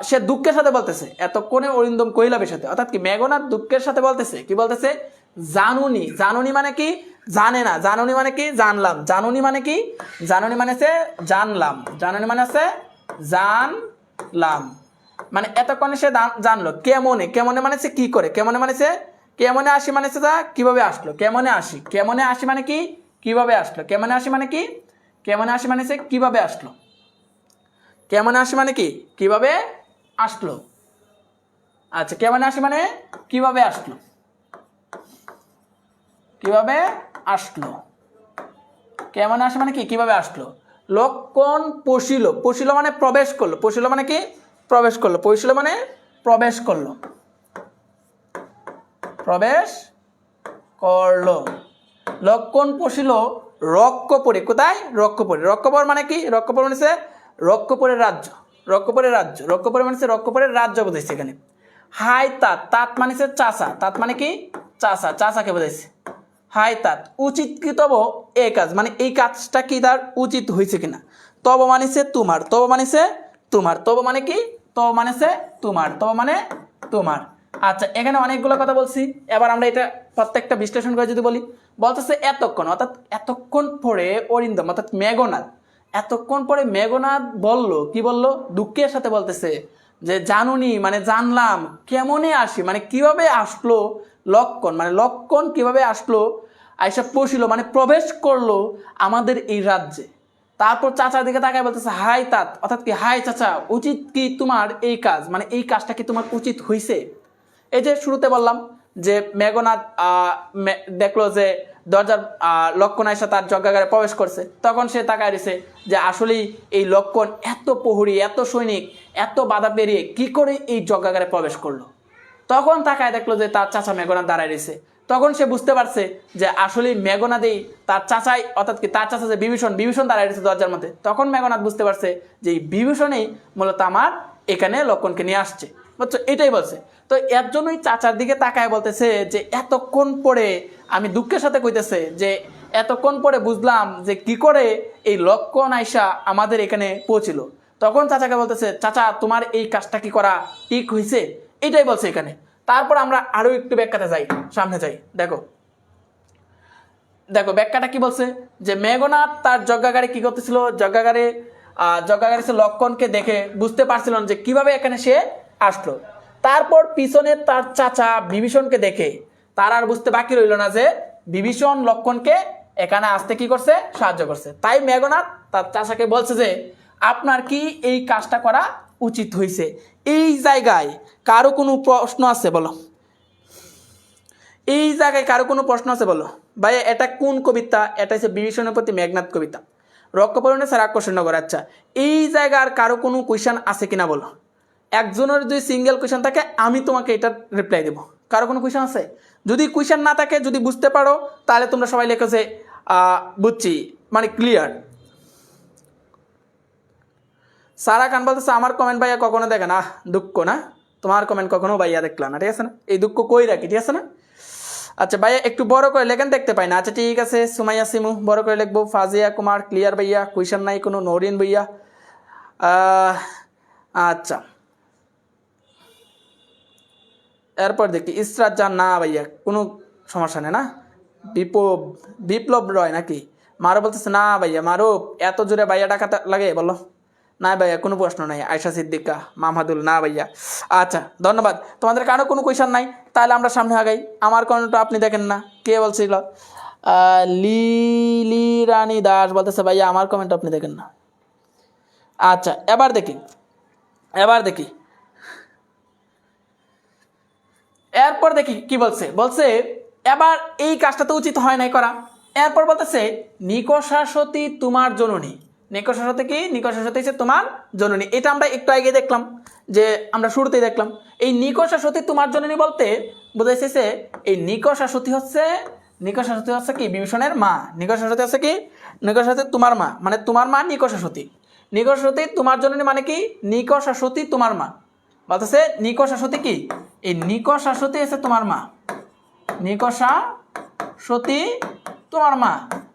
[SPEAKER 1] সে দুঃখের সাথে বলতেছে এতক্ষণে অরিন্দম কৈলাবের সাথে অর্থাৎ কি মেঘনাথ দুঃখের সাথে বলতেছে কি বলতেছে জানুনি জানুনি মানে কি জানে না জানুনি মানে কি জানলাম জানুনি মানে কি জানুনি মানে সে জানলাম জানুনি মানে আছে জানলাম মানে এতক্ষণে সে জানলো কেমনে কেমনে মানে সে কি করে কেমনে মানে সে কেমনে আসি মানে সে কিভাবে আসলো কেমনে আসি মানে কি কিভাবে আসলো কেমনে আসি মানে কি কেমনে আসি মানে সে কিভাবে আসলো কেমনে আসি মানে কি কিভাবে আসলো আচ্ছা কেমনে আসি মানে কিভাবে আসলো কিভাবে আসলো কেমন আসে মানে কি কিভাবে আসলো লক্ষণ পশিল পশিল মানে প্রবেশ করলো পশিল মানে কি প্রবেশ করলো পশিল মানে প্রবেশ করলো প্রবেশ করলো লক্ষণ পশিল রক্ষপুরে কোথায় রক্ষপুরে রক্ষপুর মানে কি রক্ষপুর মানে রক্ষপুরের রাজ্য রক্ষপুরের রাজ্য রক্ষপুরে মানে রক্ষপুরের রাজ্য বোঝাইছে এখানে হাই তাঁত তাঁত মানে চাষা তাঁত মানে কি চাষা চাষাকে বোঝাইছে হাই তাঁত উচিত কি তব এই কাজ মানে এই কাজটা কি তার উচিত হয়েছে কিনা তব মানিছে তোমার তব মানিছে তোমার তব মানে কি তব মানেছে তোমার তব মানে তোমার আচ্ছা এখানে অনেকগুলো কথা বলছি এবার আমরা এটা প্রত্যেকটা বিশ্লেষণ করে যদি বলি বলতেছে এতক্ষণ অর্থাৎ এতক্ষণ পরে অরিন্দম অর্থাৎ মেঘনাথ এতক্ষণ পরে মেঘনাথ বলল কি বলল দুঃখের সাথে বলতেছে যে জানুনি মানে জানলাম কেমনে আসি মানে কিভাবে আসলো লক্ষণ মানে লক্ষণ কিভাবে আসলো আইসা পশিল মানে প্রবেশ করলো আমাদের এই রাজ্যে তারপর চাচার দিকে তাকায় বলতেছে হাই তাত অর্থাৎ কি হাই চাচা উচিত কি তোমার এই কাজ মানে এই কাজটা কি তোমার উচিত হয়েছে এই যে শুরুতে বললাম যে মেঘনাথ দেখলো যে দরজার লক্ষণ আইসা তার যজ্ঞাগারে প্রবেশ করছে তখন সে তাকায় দিছে যে আসলেই এই লক্ষণ এত প্রহরী এত সৈনিক এত বাধা পেরিয়ে কি করে এই যজ্ঞাগারে প্রবেশ করলো তখন তাকায় দেখলো যে তার চাচা মেঘনাথ দাঁড়ায় রয়েছে তখন সে বুঝতে পারছে যে আসলে মেঘনাথেই তার চাচাই অর্থাৎ কি তার চাচা যে বিভীষণ দাঁড়ায় রয়েছে দরজার মধ্যে তখন মেঘনাথ বুঝতে পারছে যে এই বিভীষণেই মূলত আমার এখানে লক্ষণকে নিয়ে আসছে বুঝছো এটাই বলছে তো এর জন্যই চাচার দিকে তাকায় বলতেছে যে এতক্ষণ পরে আমি দুঃখের সাথে কইতেছে যে এতক্ষণ পরে বুঝলাম যে কি করে এই লক্ষণ আইসা আমাদের এখানে পৌঁছিল তখন চাচাকে বলতেছে চাচা তোমার এই কাজটা কি করা ঠিক হয়েছে এটাই বলছে এখানে তারপর আমরা আরো একটু ব্যাখ্যাতে যাই সামনে যাই দেখো দেখো ব্যাখ্যাটা কি বলছে যে মেঘনাথ তার যজ্ঞাগারে কি করতেছিল যজ্ঞাগারে সে লক্ষণকে দেখে বুঝতে পারছিল যে কিভাবে এখানে সে আসলো তারপর পিছনে তার চাচা বিভীষণকে দেখে তার আর বুঝতে বাকি রইল না যে বিভীষণ লক্ষণকে এখানে আসতে কি করছে সাহায্য করছে তাই মেঘনাথ তার চাচাকে বলছে যে আপনার কি এই কাজটা করা উচিত হয়েছে এই জায়গায় কারো কোনো প্রশ্ন আছে বলো এই জায়গায় কারো কোনো প্রশ্ন আছে বলো ভাই এটা কোন কবিতা এটা হচ্ছে বিভীষণের প্রতি মেঘনাথ কবিতা রক্ষপরণে স্যার আকর্ষণনগর আচ্ছা এই জায়গার কারো কোনো কোয়েশ্চেন আছে কিনা বলো একজনের যদি সিঙ্গেল কোয়েশ্চেন থাকে আমি তোমাকে এটা রিপ্লাই দেবো কারো কোনো কোয়েশ্চেন আছে যদি কোয়েশ্চেন না থাকে যদি বুঝতে পারো তাহলে তোমরা সবাই লেখো যে বুঝছি মানে ক্লিয়ার সারা খান বলতেছে আমার কমেন্ট ভাইয়া কখনো দেখে না দুঃখ না তোমার কমেন্ট কখনো ভাইয়া দেখলাম না ঠিক আছে না এই দুঃখ কই রাখি ঠিক আছে না আচ্ছা ভাইয়া একটু বড় করে লেখেন দেখতে পাই না আচ্ছা ঠিক আছে সুমাইয়া সিমু বড় করে লিখবো ফাজিয়া কুমার ক্লিয়ার ভাইয়া কোয়েশ্চেন নাই কোনো নরিন ভাইয়া আচ্ছা এরপর দেখি ইসরাত জান না ভাইয়া কোনো সমস্যা নেই না বিপ্লব রয় নাকি মারো বলতেছে না ভাইয়া মারো এত জোরে ভাইয়া ডাকাতে লাগে বলো না ভাইয়া কোনো প্রশ্ন নাই আয়শা সিদ্দিকা মামহাদুল না ভাইয়া আচ্ছা ধন্যবাদ তোমাদের কারো কোনো কোয়েশ্চেন নাই তাহলে আমরা সামনে আগাই আমার কমেন্টটা আপনি দেখেন না কে বলছিল লিলি রানী দাস বলতেছে ভাইয়া আমার কমেন্ট আপনি দেখেন না আচ্ছা এবার দেখি এরপর দেখি কি বলছে এবার এই কাজটা তো উচিত হয় নাই করা এরপর বলতেছে নিকষা সতী তোমার জননী। নিকষা সতী কি? নিকষা সতী হচ্ছে তোমার জননী। এটা আমরা একটু আগে দেখলাম, যে আমরা শুরুতেই দেখলাম এই নিকষা সতী তোমার জননী বলতে বোঝাইছে এই নিকষা সতী হচ্ছে কি বিভীষণের মা। নিকষা সতী হচ্ছে কি? নিকষা সতী তোমার মা, মানে তোমার মা নিকষা সতী। নিকষা সতী তোমার জননী মানে কি? নিকষা সতী তোমার মা। বলতেছে নিকষা সতী কি? এই নিকষা সতী হচ্ছে তোমার মা। নিকষা সতী তোমার মা।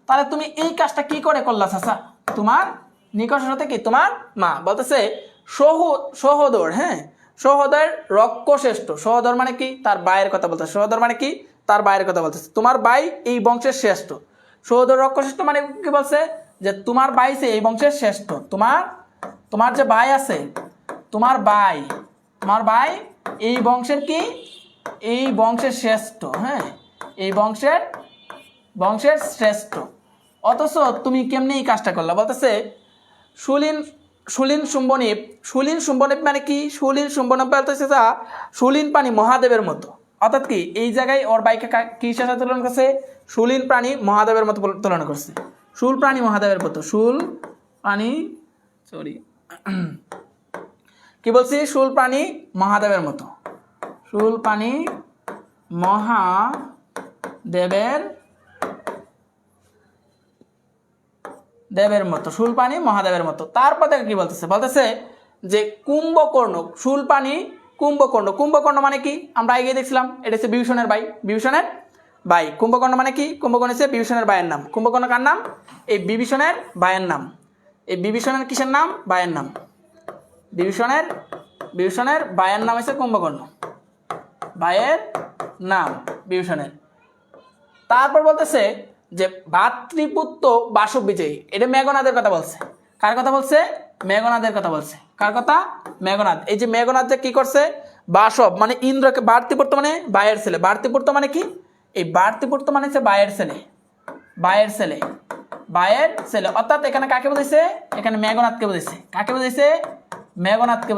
[SPEAKER 1] তাহলে তুমি এই কাজটা কি করে করলা চাচা? তোমার নিকষা সতী কি? তোমার মা। বলতেছে সহোদর, হ্যাঁ, সহোদর রক্ষশ্রেষ্ঠ। সহোদর মানে কি? তার ভাইয়ের কথা বলতেছে। সহোদর মানে কি? তার ভাইয়ের কথা বলতেছে। তোমার ভাই এই বংশের শ্রেষ্ঠ। সহোদর রক্ষশ্রেষ্ঠ মানে কি বলছে? যে তোমার ভাই সে এই বংশের শ্রেষ্ঠ। তোমার যে ভাই আছে, তোমার ভাই এই বংশের কি? এই বংশের শ্রেষ্ঠ, হ্যাঁ, এই বংশের শ্রেষ্ঠ। অথচ তুমি কেমনি এই কাজটা করলা? বলতেছে সুলীন শুম্বনীপ মানে কি? সুলীন শুম্বনীপ বলতেছে যা সুলীন প্রাণী মহাদেবের মতো। অর্থাৎ কি এই জায়গায় ওর বাইকে কি সাথে তুলনা করছে? সুলীন প্রাণী মহাদেবের মতো তুলনা করছে। শুল প্রাণী মহাদেবের মতো। কি বলছি? শুল প্রাণী মহাদেবের মতো। শুল প্রাণী দেবের মতো। শুলপানি মহাদেবের মতো। তারপর দেখো কি বলতেছে যে কুম্ভকর্ণ। শুলপানি কুম্ভকর্ণ মানে কি? আমরা আগে দেখছিলাম এটা হচ্ছে বিভীষণের ভাই। কুম্ভকর্ণ মানে কি? কুম্ভকর্ণ হচ্ছে বিভীষণের ভাইয়ের নাম। কুম্ভকর্ণ কার নাম? এই বিভীষণের ভাইয়ের নাম। এই বিভীষণের কিসের নাম? ভাইয়ের নাম। বিভীষণের ভাইয়ের নাম হচ্ছে কুম্ভকর্ণ। ভাইয়ের নাম বিভীষণের। তারপর বলতেছে যে ভাতৃপুত্র বাসব বিজয়ী। এটা মেঘনাদের কথা বলছে। কার কথা বলছে? মেঘনাদের কথা বলছে। কার কথা? মেঘনাদ। এই যে মেঘনাদ যে কি করছে? বাসব মানে ইন্দ্রকে, ভাতৃপুত্র মানে ভাইয়ের ছেলে। ভাতৃপুত্র মানে কি? এই ভাতৃপুত্র মানে হচ্ছে ভাইয়ের ছেলে। অর্থাৎ এখানে কাকে বোঝাইছে? এখানে মেঘনাদকে বোঝাইছে। কাকে বোঝাইছে? মেঘনাদকে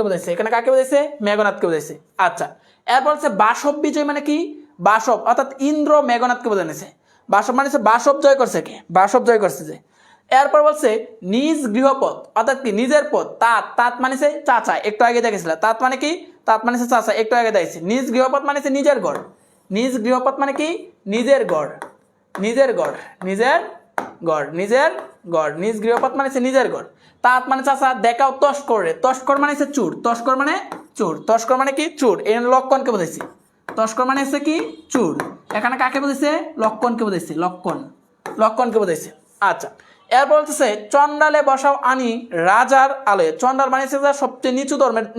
[SPEAKER 1] বোঝাইছে। এখানে কাকে বোঝাইছে? মেঘনাদকে বোঝাইছে। আচ্ছা, এরপর হচ্ছে বাসব বিজয় মানে কি? বাসব অর্থাৎ ইন্দ্র মেঘনাদকে বোঝাইছে। বাসব মানে বাসব জয় করছে কে? বাসব জয় করছে যে। এরপর বলছে নিজ গৃহপথ অর্থাৎ কি? নিজের পথ। তাঁত মানে চাচা, একটু আগে দেখেছিল। তাঁত মানে কি? তাঁত মানে চাচা, একটু আগে দেখেছি। নিজ গৃহপথ মানে নিজের ঘর। নিজ গৃহপথ মানে কি? নিজের ঘর। নিজ গৃহপথ মানে নিজের ঘর। তাঁত মানে চাচা। দেখাও তস্কর মানে চুর। তস্কর মানে কি? চুর। এই লক্ষণকে বোঝাইছি। তস্কর মানে হচ্ছে কি? চুর। এখানে কাকে বোঝাইছে? লক্ষণকে বোঝাইছে। লক্ষণকে বোঝাইছে। আচ্ছা, এরপর বলতেছে চন্ডালে বসাও আনি রাজার আলোয়। চন্ডাল মানে সবচেয়ে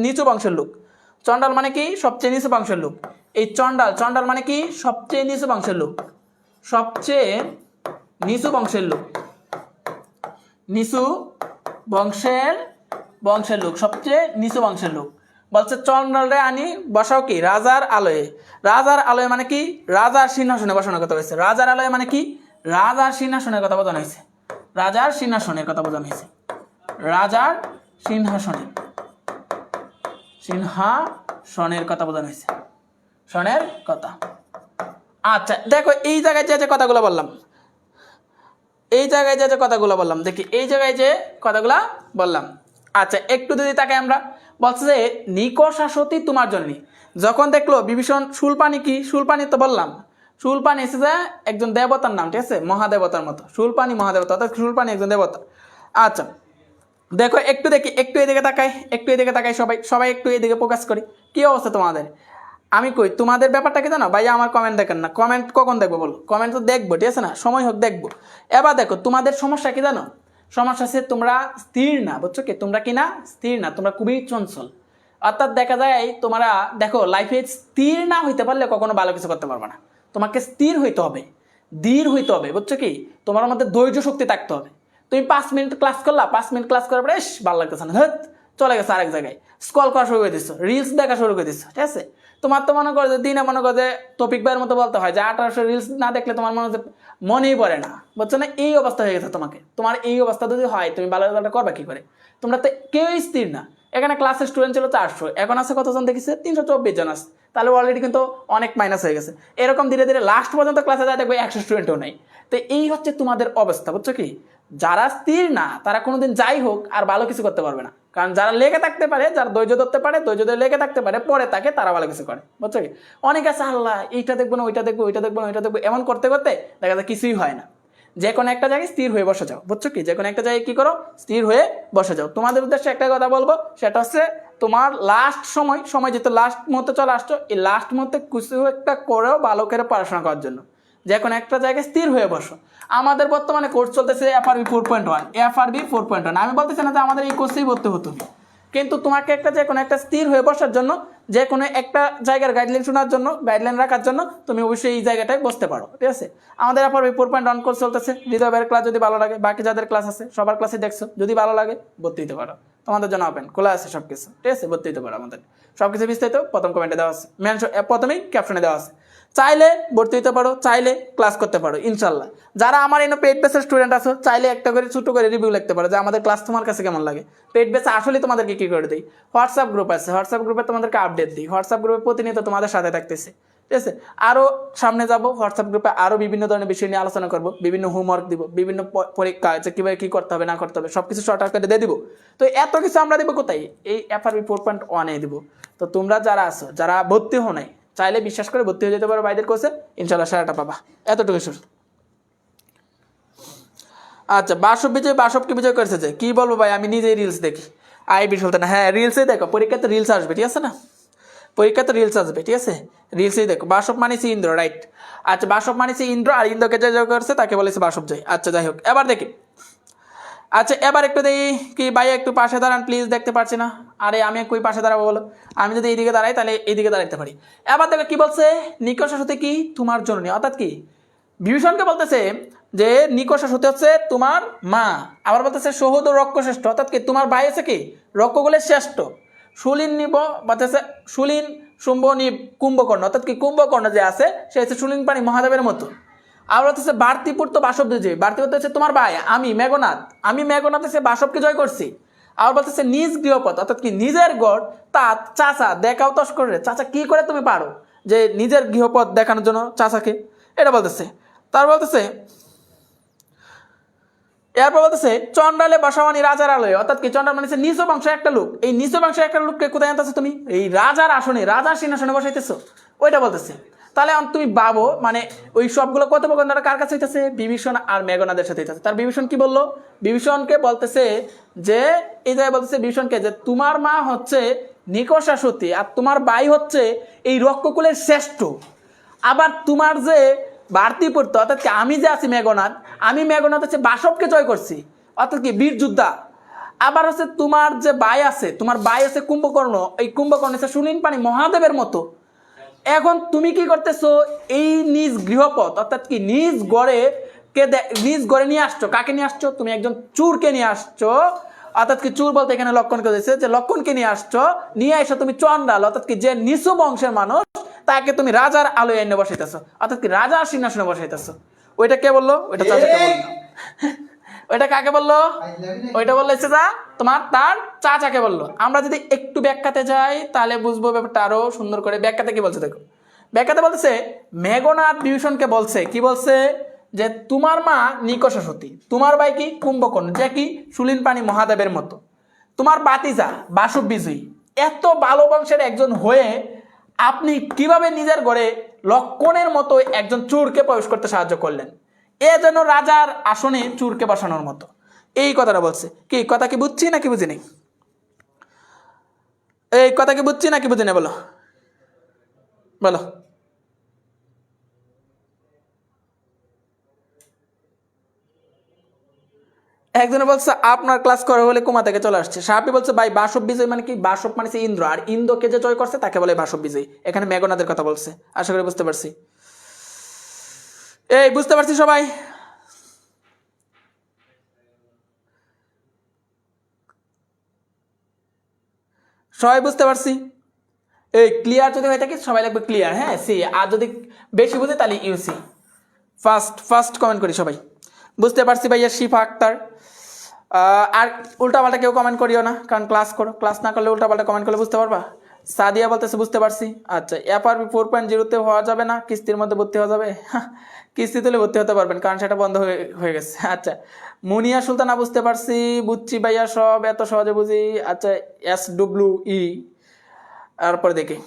[SPEAKER 1] নিচু বংশের লোক। চন্ডাল মানে কি? সবচেয়ে নিচু বংশের লোক। এই চন্ডাল মানে কি? সবচেয়ে নিচু বংশের লোক। সবচেয়ে নিচু বংশের লোক। সবচেয়ে নিচু বংশের লোক। বলছে চন্ডালে আনি বসাও কি? রাজার আলোয়। রাজার আলোয় মানে কি? রাজার সিংহাসনে বসানোর কথা বলছে। রাজার আলোয় মানে কি? রাজার সিংহাসনের কথা বোঝানো হয়েছে। রাজার সিংহাসনের কথা বোঝানো হয়েছে। রাজার সিংহাসনের কথা বোঝানো হয়েছে। সনের কথা। আচ্ছা, দেখো এই জায়গায় যে কথাগুলো বললাম, দেখি এই জায়গায় যে কথাগুলা বললাম। আচ্ছা, একটু যদি তাকে আমরা বলছে যে নিকষা সতী তোমার জননী। যখন দেখলো বিভীষণ শুলপানি কি? শুলপানি তো বললাম, শুলপানি এসে যে একজন দেবতার নাম, ঠিক আছে, মহাদেবতার মতো। শুলপানি মহাদেবতা অর্থাৎ শুলপানি একজন দেবতা। আচ্ছা, দেখো একটু এদিকে তাকাই, সবাই একটু এদিকে ফোকাস করি। কি অবস্থা তোমাদের? আমি কই তোমাদের ব্যাপারটা কি জানো ভাইয়া? আমার কমেন্ট দেখেন না। কমেন্ট কখন দেখবো বলো? কমেন্ট তো দেখবো, ঠিক আছে না? সময় হোক দেখবো। এবার দেখো তোমাদের সমস্যা কি জানো? সমস্যা আছে তোমরা স্থির না, বুঝছো কি? তোমরা কি না? স্থির না, তোমরা খুবই চঞ্চল। অর্থাৎ দেখা যায় তোমরা দেখো লাইফে স্থির না হইতে পারলে কখনো ভালো কিছু করতে পারবে না। তোমাকে স্থির হইতে হবে, ধীর হইতে হবে, বুঝছো কি? তোমার মধ্যে ধৈর্য শক্তি থাকতে হবে। তুমি 5 মিনিট ক্লাস করলা, 5 মিনিট ক্লাস করার পরে ভালো লাগতেছে না, চলে গেছে আরেক জায়গায়, স্ক্রল করা শুরু করে দিচ্ছ, রিলস দেখা শুরু করে দিচ্ছ, ঠিক আছে? তোমার তো মনে করো যে দিনে মনে করো যে টপিক ভাইয়ের মতো বলতে হয় যে 1800 রিলস না দেখলে তোমার মনেই পড়ে না, বুঝছো না? এই অবস্থা হয়ে গেছে তোমার এই অবস্থা যদি হয় তুমি ভালো রেজাল্ট করবে কি করে? তোমরা তো কেউই স্থির না। এখানে ক্লাসের স্টুডেন্ট ছিল 400, এখন আছে কতজন দেখিছে 324 জন আছে, তাহলে অলরেডি কিন্তু অনেক মাইনাস হয়ে গেছে। এরকম ধীরে ধীরে লাস্ট পর্যন্ত ক্লাসে যায় দেখবে 100 স্টুডেন্টও নেই। তো এই হচ্ছে তোমাদের অবস্থা, বুঝছো কি? যারা স্থির না তারা কোনোদিন যাই হোক আর ভালো কিছু করতে পারবে না, কারণ যারা লেগে থাকতে পারে, যারা ধৈর্য ধরতে পারে, ধৈর্য ধরে লেগে থাকতে পারে, পরে তাকে তারা ভালো কিছু করে, বুঝছো কি? অনেক আছে আল্লাহ এইটা দেখবো না, ওইটা দেখবো, ওইটা দেখবো না, ওইটা দেখবো, এমন করতে করতে দেখা যায় কিছুই হয় না। যে কোনো একটা জায়গায় স্থির হয়ে বসে যাও, বুঝছো কি? যে কোনো একটা জায়গায় কি করো, স্থির হয়ে বসে যাও। তোমাদের উদ্দেশ্যে একটা কথা বলবো, সেটা হচ্ছে তোমার লাস্ট সময় যেহেতু লাস্ট মুহূর্তে চলে আসছো, এই লাস্ট মুহূর্তে কিছু একটা করেও ভালো করে পড়াশোনা করার জন্য যে কোনো একটা জায়গায় স্থির হয়ে বসো। আমাদের বর্তমানে কোর্স চলতেছে FRB 4.1, FRB 4.1। আমি বলতেছি না যে আমাদের এই কোর্সেই ভর্তি হতো, কিন্তু তোমাকে একটা যে কোনো একটা স্থির হয়ে বসার জন্য, যে কোনো একটা জায়গার গাইডলাইন শোনার জন্য, গাইডলাইন রাখার জন্য তুমি অবশ্যই এই জায়গাটায় বসতে পারো, ঠিক আছে? আমাদের FRB 4.1 কোর্স চলতেছে। হৃদয় ভাইয়ের ক্লাস যদি ভালো লাগে, বাকি যাদের ক্লাস আছে সবার ক্লাসে দেখছো, যদি ভালো লাগে ভর্তি হতে পারো, তোমাদের জন্য ওপেন খোলা আছে সব কিছু, ঠিক আছে? ভর্তি হতে পারো। আমাদের সব কিছু বিস্তারিত প্রথম কমেন্টে দেওয়া আছে, প্রথমেই ক্যাপশনে দেওয়া আছে। চাইলে ভর্তি হতে পারো, চাইলে ক্লাস করতে পারো ইনশাল্লাহ। যারা আমার এনে পেইড বেসের স্টুডেন্ট আছো, চাইলে একটা করে ছোট করে রিভিউ লিখতে পারো যে আমাদের ক্লাস তোমার কাছে কেমন লাগে। পেইড বেসে আসলে তোমাদেরকে কি করে দিই, হোয়াটসঅ্যাপ গ্রুপ আছে, হোয়াটসঅ্যাপ গ্রুপে তোমাদেরকে আপডেট দিই, হোয়াটসঅ্যাপ গ্রুপে প্রতিনিয়ত তোমাদের সাথে থাকতেছে, ঠিক আছে? আরও সামনে যাবো, হোয়াটসঅ্যাপ গ্রুপে আরও বিভিন্ন ধরনের বিষয় নিয়ে আলোচনা করবো, বিভিন্ন হোমওয়ার্ক দিব, বিভিন্ন পরীক্ষা যে কীভাবে কী করতে হবে না করতে হবে সব কিছু শর্ট আকারে দিয়ে দিব। তো এত কিছু আমরা দেবো কোথায়, এই FRB 4.1 দিব। তো তোমরা যারা আছো, যারা ভর্তি হো নাই, চাইলে বিশ্বাস করে ভর্তি হয়ে যেতে পারো ভাইদের কোর্সে, ইনশাল্লাহ সেরাটা পাবা। এতটুকু শুরু। আচ্ছা, বাসবকে বিজয় করেছে যে কি বলবো ভাই, আমি নিজেই রিলস দেখি। বলতে না, হ্যাঁ রিলসেই দেখো, পরীক্ষাতে রিলস আসবে, ঠিক আছে না? পরীক্ষাতে রিলস আসবে, ঠিক আছে? রিলসেই দেখো। বাসব মানিসি ইন্দ্র, রাইট। আচ্ছা, বাসব মানিসি ইন্দ্র, আর ইন্দ্রকে যে জয় করেছে তাকে বলেছে বাসব জয়। আচ্ছা, যাই হোক, এবার দেখি। আচ্ছা, এবার একটু দেখি কি ভাই, একটু পাশে দাঁড়ান প্লিজ, দেখতে পাচ্ছি না। আরে আমি কই পাশে দাঁড়াবো বলো? আমি যদি এইদিকে দাঁড়াই তাহলে এইদিকে দাঁড়াতে পারি। এবার দেখো কি বলছে, নিকষা সতী কি তোমার জননী, অর্থাৎ কি বিভীষণকে বলতেছে যে নিকষা সতী হচ্ছে তোমার মা। আবার বলতেছে সহদ রক্ষ শ্রেষ্ঠ, অর্থাৎ কি তোমার ভাই আছে কি রক্ষগুলের শ্রেষ্ঠ। সুলিন নিব বলতেছে, সুলিন শুম্ভ নিব কুম্ভকর্ণ, অর্থাৎ কি কুম্ভকর্ণ যে আছে সে হচ্ছে সুলিন পানি মহাদেবের মতো। আবার হচ্ছে বার্তিপুর তো বাসব জয়, বার্তিপুর হচ্ছে তোমার ভাই, আমি মেঘনাথ এসে বাসবকে জয় করছি। আবার বলতেছে নিজ গৃহপথ, অর্থাৎ কি নিজের গড় তা চাচা দেখাও তস করে, চাচা কি করে তুমি পারো যে নিজের গৃহপথ দেখানোর জন্য চাচাকে, এটা বলতেছে। তার বলতেছে, এরপর বলতেছে চন্ডালে বসামানি রাজার আলয়ে, অর্থাৎ কি চন্ডাল মানে নিজ বংশের একটা লোক, এই নিজ বংশের একটা লোককে কোথায় আনতেছো তুমি, এই রাজার আসনে, রাজার সিংহাসনে বসাইতেছো, ওইটা বলতেছে। তাহলে তুমি ভাবো, মানে ওই সবগুলো কথোপকথনটা কার কাছে হইতেছে, বিভীষণ আর মেঘনাদের সাথে হইতেছে। তার বিভীষণ কি বললো, বিভীষণকে বলতেছে যে এই জায়গায় বলতেছে বিভীষণকে যে তোমার মা হচ্ছে নিকষা সতী আর তোমার ভাই হচ্ছে এই রক্ষকুলের শ্রেষ্ঠ। আবার তোমার যে বাড়তি পড়তো, অর্থাৎ কি আমি যে আছি মেঘনাথ হচ্ছে বাসবকে জয় করছি, অর্থাৎ কি বীর যোদ্ধা। আবার হচ্ছে তোমার যে ভাই আছে, তোমার ভাই আছে কুম্ভকর্ণ, এই কুম্ভকর্ণ হচ্ছে সুনীল পানি মহাদেবের মতো। এখন তুমি কি করতেছো, এই নিজ গৃহপথ অর্থাৎ কি নিজ গড়ে নিয়ে আসছো, কাকে নিয়ে আসছো, তুমি একজন চুরকে নিয়ে আসছো, অর্থাৎ কি চুর বলতে এখানে লক্ষণকে দিয়েছে যে লক্ষণকে নিয়ে আসছো, নিয়ে এসো তুমি চন্ডাল, অর্থাৎ কি যে নিচু বংশের মানুষ তাকে তুমি রাজার আলোয় এনে বসাইতেছো, অর্থাৎ কি রাজার সিংহাসনে বসাইতেছো। ওইটা কে বললো, ওইটা চাচাকে বললো। ওইটা কাকে বললো, ওইটা বললো যা তোমার তার চাচাকে বললো। আমরা যদি একটু ব্যাখ্যাতে যাই তাহলে বুঝবো ব্যাপারটা আরো সুন্দর করে। ব্যাখ্যাতে কি বলছে দেখো, ব্যাখ্যাতে বলতেছে মেঘনাথ বিভীষণকে বলছে, কি বলছে যে তোমার মা নিকষা সতী, তোমার ভাই কি কুম্ভকর্ণ যে কি সুলিন পানি মহাদেবের মতো, তোমার বাতিজা বাসব বিজয়ী। এত ভালো বংশের একজন হয়ে আপনি কিভাবে নিজের ঘরে লক্ষণের মতো একজন চোরকে প্রবেশ করতে সাহায্য করলেন, এ যেন রাজার আসনে চোরকে বসানোর মতো। এই কথাটা বলছে। কি কথা কি বুঝছি নাকি বুঝিনি, এই কথা কি বুঝছি নাকি বুঝিনি বলো বলো। একজনে বলছে আপনার ক্লাস করে বলে কুমা থেকে চলে আসছে। সাহাবি বলছে ভাই বাসব বিজয় মানে কি, বাসব মানে ইন্দ্র, আর ইন্দ্রকে যে জয় করছে তাকে বলে বাসব বিজয়। এখানে মেঘনাদের কথা বলছে, আশা করি বুঝতে পারছি। এই বুঝতে পারছি সবাই, সবাই বুঝতে পারছি। এই ক্লিয়ার যদি হয়ে থাকে সবাই লাগবে ক্লিয়ার, হ্যাঁ সি, আর যদি বেশি বুঝে তাহলে ইউসি। ফার্স্ট কমেন্ট করি সবাই। বুঝতে পারছি ভাইয়া শিফা আক্তার, আর উল্টাপাল্টা কেউ কমেন্ট করিও না, কারণ ক্লাস করো, ক্লাস না করলে উল্টাপাল্টা কমেন্ট করলে বুঝতে পারবা। সাদিয়া বলতেছে বুঝতে পারছি। আচ্ছা, এফআরবি 4.0-তে হওয়া যাবে না, কিস্তির মধ্যে ভর্তি হওয়া যাবে? কিস্তি তুলে ভর্তি হতে পারবেন, কারণ সেটা বন্ধ হয়ে গেছে। আচ্ছা, মুনিয়া সুলতানা বুঝতে পারছি, বুঝছি ভাইয়া, সব এত সহজে বুঝি। আচ্ছা, SWE, তারপরে দেখি,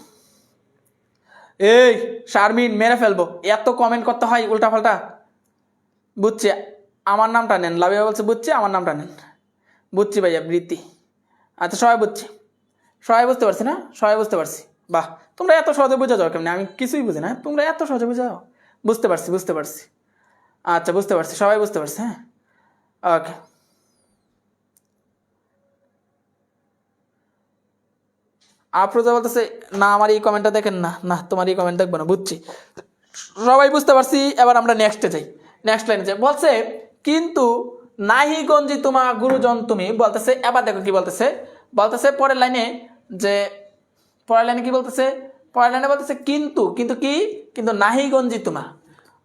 [SPEAKER 1] এই শারমিন মেরে ফেলবো, এত কমেন্ট করতে হয় উল্টাপাল্টা। বুঝছি, আমার নামটা নেন। লাভিয়া বলছে বুঝছি, আমার নামটা নেন। বুঝছি ভাইয়া, বৃত্তি। আচ্ছা, সবাই বুঝছি, সবাই বুঝতে পারছি না? সবাই বুঝতে পারছি। বাহ, তোমরা এত সহজে বুঝে যাও কেমনি? আমি কিছুই বুঝি না, তোমরা এত সহজে বুঝে যাও। বুঝতে পারছি, বুঝতে পারছি। আচ্ছা, বুঝতে পারছি, সবাই বুঝতে পারছি। হ্যাঁ, ওকে। আফরোজা বলতেছে না, আমার এই কমেন্টটা দেখেন না। না, তোমার এই কমেন্ট দেখবো না। বুঝছি, সবাই বুঝতে পারছি। এবার আমরা নেক্সটে যাই, নেক্সট লাইনে যাই। বলছে কিন্তু নাহি গঞ্জি তোমা গুরুজন তুমি, বলতেছে। এবার দেখো কি বলতেছে, বলতেছে পরের লাইনে, যে পরের লাইনে কি বলতেছে, পরের লাইনে বলতেছে কিন্তু, কিন্তু কি, কিন্তু নাহি গঞ্জি তোমা,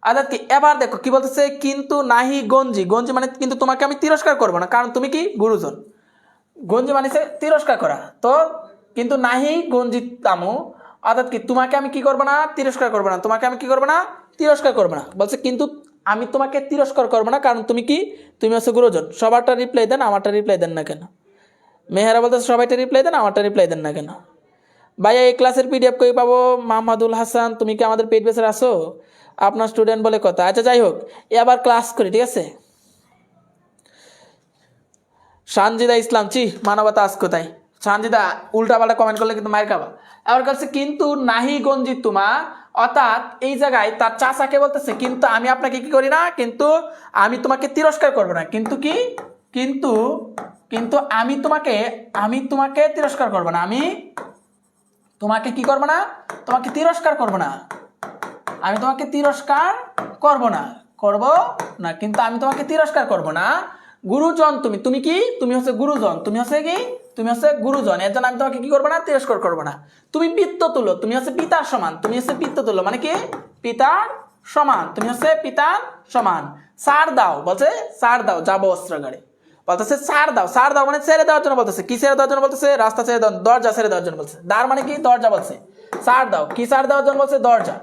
[SPEAKER 1] অর্থাৎ কি, এবার দেখো কি বলতেছে, কিন্তু নাহি গঞ্জি, গঞ্জি মানে কিন্তু তোমাকে আমি তিরস্কার করবো না, কারণ তুমি কি গুরুজন। গঞ্জি মানে তিরস্কার করা, তো কিন্তু নাহি গঞ্জি তামু, অর্থাৎ কি তোমাকে আমি কি করবো না, তিরস্কার করবো না, তোমাকে আমি কি করবো না, তিরস্কার করবো না। বলছে কিন্তু আমি তোমাকে তিরস্কার করবো না, কারণ তুমি কি, তুমি হচ্ছে গুরুজন। সবারটা রিপ্লাই দেন, আমারটা রিপ্লাই দেন না কেন? মেহেরা বলতেছে সবাইটা রিপ্লাই দেন, আমারটা রিপ্লাই দেন না কেন? ভাইয়া এই ক্লাসের PDF কই পাবো? মাহমুদুল হাসান, তুমি কি আমাদের পেইড বেসে আসো? আপনার স্টুডেন্ট বলে কথা। আচ্ছা, যাই হোক, এবার ক্লাস করি, ঠিক আছে? সানজিদা ইসলাম, মানবতা আজ কোথায়? সানজিদা উল্টাপাল্টা কমেন্ট করলে কিন্তু মায়ের খাবা। এবার কাছে কিন্তু নাহি গঞ্জি তোমা, অর্থাৎ এই জায়গায় তার চাচাকে বলতেছে কিন্তু আমি আপনাকে কি করি না, কিন্তু আমি তোমাকে তিরস্কার করবো না, কিন্তু কি, কিন্তু, কিন্তু আমি তোমাকে তিরস্কার করবো না, আমি তোমাকে কি করবো না, তোমাকে তিরস্কার করবো না, আমি তোমাকে তিরস্কার করবো না, করবো না, কিন্তু আমি তোমাকে তিরস্কার করবো না। গুরুজন তুমি, তুমি কি, তুমি হচ্ছে গুরুজন, তুমি হচ্ছে কি, তুমি হচ্ছে গুরুজন, এর জন্য আমি তোমাকে কি করবো না, তিরস্কার করবো না। তুমি পিত্ত তুলো, তুমি হচ্ছে পিতার সমান, তুমি হচ্ছে পিত্ত তুলো মানে কি, পিতার সমান, তুমি হচ্ছে পিতার সমান। সার দাও, বলছে সার দাও, যাবো অস্ত্রাগারে। বলতেছে সার দাও, সার দাও মানে ছেড়ে দেওয়ার জন্য বলতেছে। কি ছেড়ে দেওয়ার জন্য বলতেছে? রাস্তা ছেড়ে দেওয়ার, দরজা ছেড়ে দেওয়ার জন্য বলছে। দ্বার মানে কি, দরজা বলছে। সার দাও, কি সার দেওয়ার জন্য বলছে? দরজা।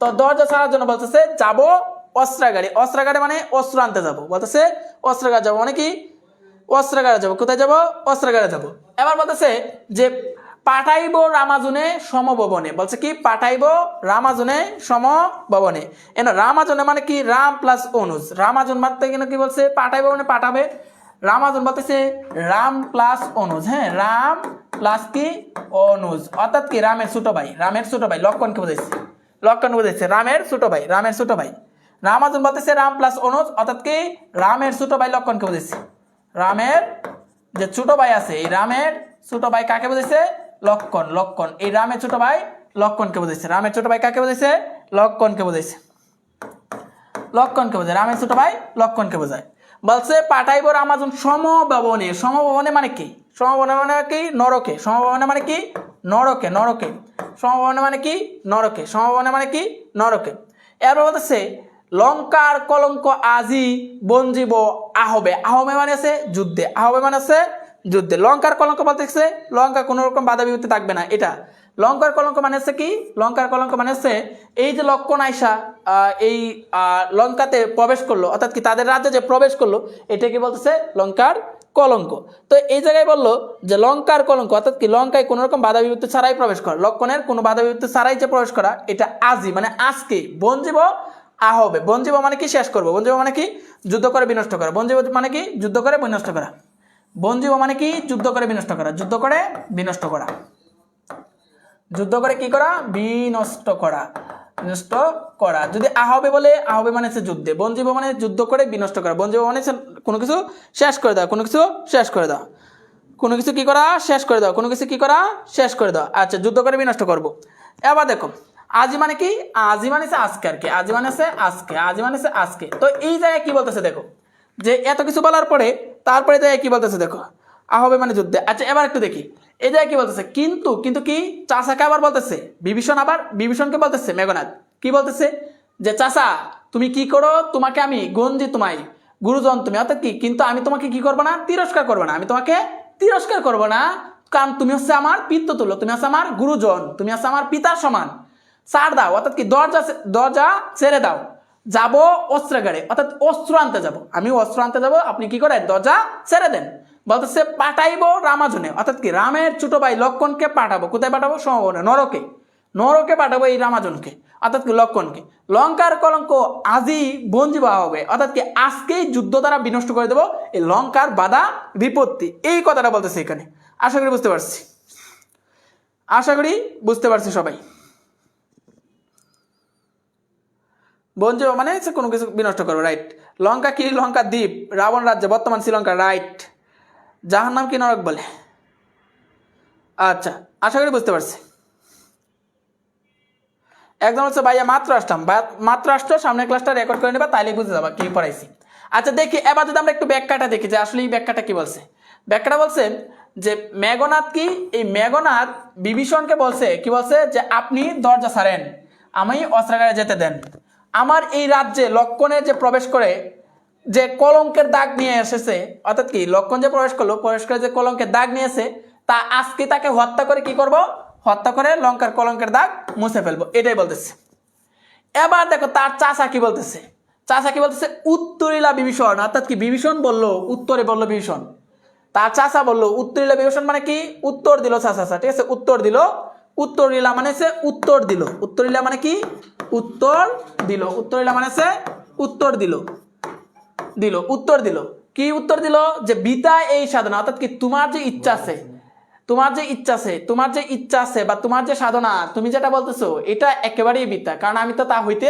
[SPEAKER 1] তো দরজা ছাড়ার জন্য বলতেছে যাবো অস্ত্রাগারে। অস্ত্রাগারে মানে অস্ত্র আনতে যাবো, বলতেছে অস্ত্রাগার যাবো মানে কি, অস্ত্রাগারে যাবো। কোথায় যাবো? অস্ত্রাগারে যাবো। এবার বলতেছে যে পাঠাইবো রামাজনে সমভবনে, বলছে কি, পাঠাইবো রামাজনে সমভবনে। এন রামাজনে মানে কি, রাম প্লাস অনুজ। রামাজন মারতে কিনা কি বলছে, পাঠাইবো মানে পাঠাবে। রামাজন বলতেছে রাম প্লাস অনুজ। হ্যাঁ, রাম প্লাস কি, অনুজ, অর্থাৎ কি রামের ছোট ভাই, রামের ছোট ভাই, লক্ষণকে বোঝাইছে, লক্ষণ বোঝাইছে, রামের ছোট ভাই, রামের ছোট ভাই। রামাজন বলতেছে রাম প্লাস অনুজ, অর্থাৎ কি রামের ছোট ভাই লক্ষণকে বোঝাইছে। রামের যে ছোট ভাই আছে, এই রামের ছোট ভাই কাকে বোঝাইছে? লক্ষণ। লক্ষণ, এই রামের ছোট ভাই লক্ষণকে বোঝাইছে। রামের ছোট ভাই কাকে বোঝাইছে? লক্ষণকে বোঝাইছে, লক্ষণকে বোঝায়। রামের ছোট ভাই লক্ষণকে বোঝায়। বলছে পাঠাইব রামাজন সমভবনে। সমভবনে মানে কি, সমভবনে মানে কি, নরকে। সমভবনে মানে কি, নরকে, নরকে। সমভবনে মানে কি, নরকে। সমভবনে মানে কি, নরকে। এরপর বলতেছে লঙ্কার কলঙ্ক আজি বঞ্জিব আহবে। আহবে মানে আছে যুদ্ধে, আহবে মানে আছে যুদ্ধে। লঙ্কার কলঙ্ক বলতেছে লঙ্কা কোনো রকম বাধা বিপত্তি থাকবে না, এটা লঙ্কার কলঙ্ক মানে হচ্ছে কি, লঙ্কার কলঙ্ক মানে হচ্ছে এই যে লক্ষণ আয়সা এই লঙ্কাতে প্রবেশ করলো, অর্থাৎ কি তাদের রাজ্যে যে প্রবেশ করলো, এটা কি বলতেছে লঙ্কার কলঙ্ক। তো এই জায়গায় বললো যে লঙ্কার কলঙ্ক, অর্থাৎ কি লঙ্কায় কোনো রকম বাধা বিপত্তি ছাড়াই প্রবেশ করা, লক্ষণের কোনো বাধা বিপত্তি ছাড়াই যে প্রবেশ করা, এটা আজি মানে আজকে, বঞ্জিব আহবে। বঞ্জিব মানে কি, শেষ করবো। বঞ্জিব মানে কি, যুদ্ধ করে বিনষ্ট করা। বঞ্জিব মানে কি, যুদ্ধ করে বিনষ্ট করা। বঞ্জিব মানে কি, যুদ্ধ করে বিনষ্ট করা, যুদ্ধ করে বিনষ্ট করা, যুদ্ধ করে কি করা, বিনষ্ট করা, বিনষ্ট করা। যদি আহবে বলে, আহবে মানে হচ্ছে যুদ্ধে, বঞ্জিব মানে যুদ্ধ করে বিনষ্ট করা, বঞ্জিব মানে কোনো কিছু শেষ করে দেওয়া, কোনো কিছু শেষ করে দেওয়া, কোনো কিছু কি করা, শেষ করে দেওয়া, কোনো কিছু কি করা, শেষ করে দেওয়া। আচ্ছা, যুদ্ধ করে বিনষ্ট করবো। এবার দেখো আজি মানে কি, আজি মানে আজকে আর কি, আজি মানে আজকে, আজি মানে আজকে। তো এই জায়গায় কি বলতেছে দেখো, যে এত কিছু বলার পরে তারপরে জায়গায় কি বলতেছে দেখো, আহবে মানে যুদ্ধে। আচ্ছা, এবার একটু দেখি এই জায়গায় কি বলতেছে, কিন্তু, কিন্তু কি, চাষাকে আবার বলতেছে বিভীষণ, আবার বিভীষণকে বলতেছে মেঘনাদ, কি বলতেছে যে চাষা তুমি কি করো, তোমাকে আমি গঞ্জি তোমায় গুরুজন তুমি, অর্থাৎ কি কিন্তু আমি তোমাকে কি করবো না, তিরস্কার করবো না, আমি তোমাকে তিরস্কার করবো না, কারণ তুমি হচ্ছে আমার পিতৃতুল্য, তুমি হচ্ছে আমার গুরুজন, তুমি হচ্ছে আমার পিতার সমান। ছাড় দাও, অর্থাৎ কি দরজা ছেড়ে দাও, যাবো অস্ত্রাগারে, অর্থাৎ অস্ত্র আনতে যাব, আমি অস্ত্র আনতে যাব, আপনি কি করেন দরজা ছেড়ে দেন। বলতেছে পাঠাইবো রামাজনে, অর্থাৎ কি রামের ছোট ভাই লক্ষণকে পাঠাবো, কোথায় পাঠাবো, সম্ভাবনা নরকে, নরকে পাঠাবো এই রামাজনকে, অর্থাৎ কি লক্ষণকে। লঙ্কার কলঙ্ক আজই বঞ্জিবা হবে, অর্থাৎ কি আজকেই যুদ্ধ দ্বারা বিনষ্ট করে দেবো এই লঙ্কার বাধা বিপত্তি, এই কথাটা বলতেছে এখানে। আশা করি বুঝতে পারছি, আশা করি বুঝতে পারছি সবাই। বঞ্জিবা মানে কোনো কিছু বিনষ্ট করবে, রাইট। লঙ্কা কি, লঙ্কা দ্বীপ, রাবণ রাজ্য, বর্তমান শ্রীলঙ্কা, রাইট। যাহার নাম কি নরক বলে। আচ্ছা, আশা করি বুঝতে পারছি। একদম হচ্ছে ভাইয়া মাত্র আসলাম, মাত্র আসতো, সামনের ক্লাসটা রেকর্ড করে নেবা, তাইলে বুঝে যাবা কি পড়াইছি। আচ্ছা দেখি এবার যদি আমরা একটু ব্যাখ্যাটা দেখি যে আসলে এই ব্যাখ্যাটা কি বলছে। ব্যাখ্যাটা বলছে যে মেঘনাদ কি, এই মেঘনাদ বিভীষণকে বলছে কি, বলছে যে আপনি দরজা ছাড়েন, আমি অস্ত্রাগারে যেতে দেন। আমার এই রাজ্যে লক্ষণে যে প্রবেশ করে যে কলঙ্কের দাগ নিয়ে এসেছে, অর্থাৎ কি লক্ষণ যে প্রবেশ করলো, প্রবেশ করে যে কলঙ্কের দাগ নিয়েছে, তা আজকে তাকে হত্যা করে কি করব, হত্যা করে লঙ্কার কলঙ্কের দাগ মুছে ফেলবো, এটাই বলতেছে। এবার দেখো তার চাচা কি বলতেছে, চাচা কি বলতেছে, উত্তরিলা বিভীষণ, অর্থাৎ কি বিভীষণ বললো, উত্তরে বললো বিভীষণ, তার চাচা বললো উত্তরিলা বিভীষণ মানে কি উত্তর দিল চাচা, ঠিক আছে, উত্তর দিল। উত্তরিলা মানে সে উত্তর দিল, উত্তরিলা মানে কি উত্তর দিল, উত্তরিলা মানে সে উত্তর দিল, উত্তর দিল। কি উত্তর দিল, যে বিতা এই সাধনা, অর্থাৎ কি তোমার যে ইচ্ছা আছে, তোমার যে ইচ্ছা আছে, তোমার যে ইচ্ছা আছে বা তোমার যে সাধনা, তুমি যেটা বলতেছো এটা একেবারেই বিতা, কারণ আমি তো তা হইতে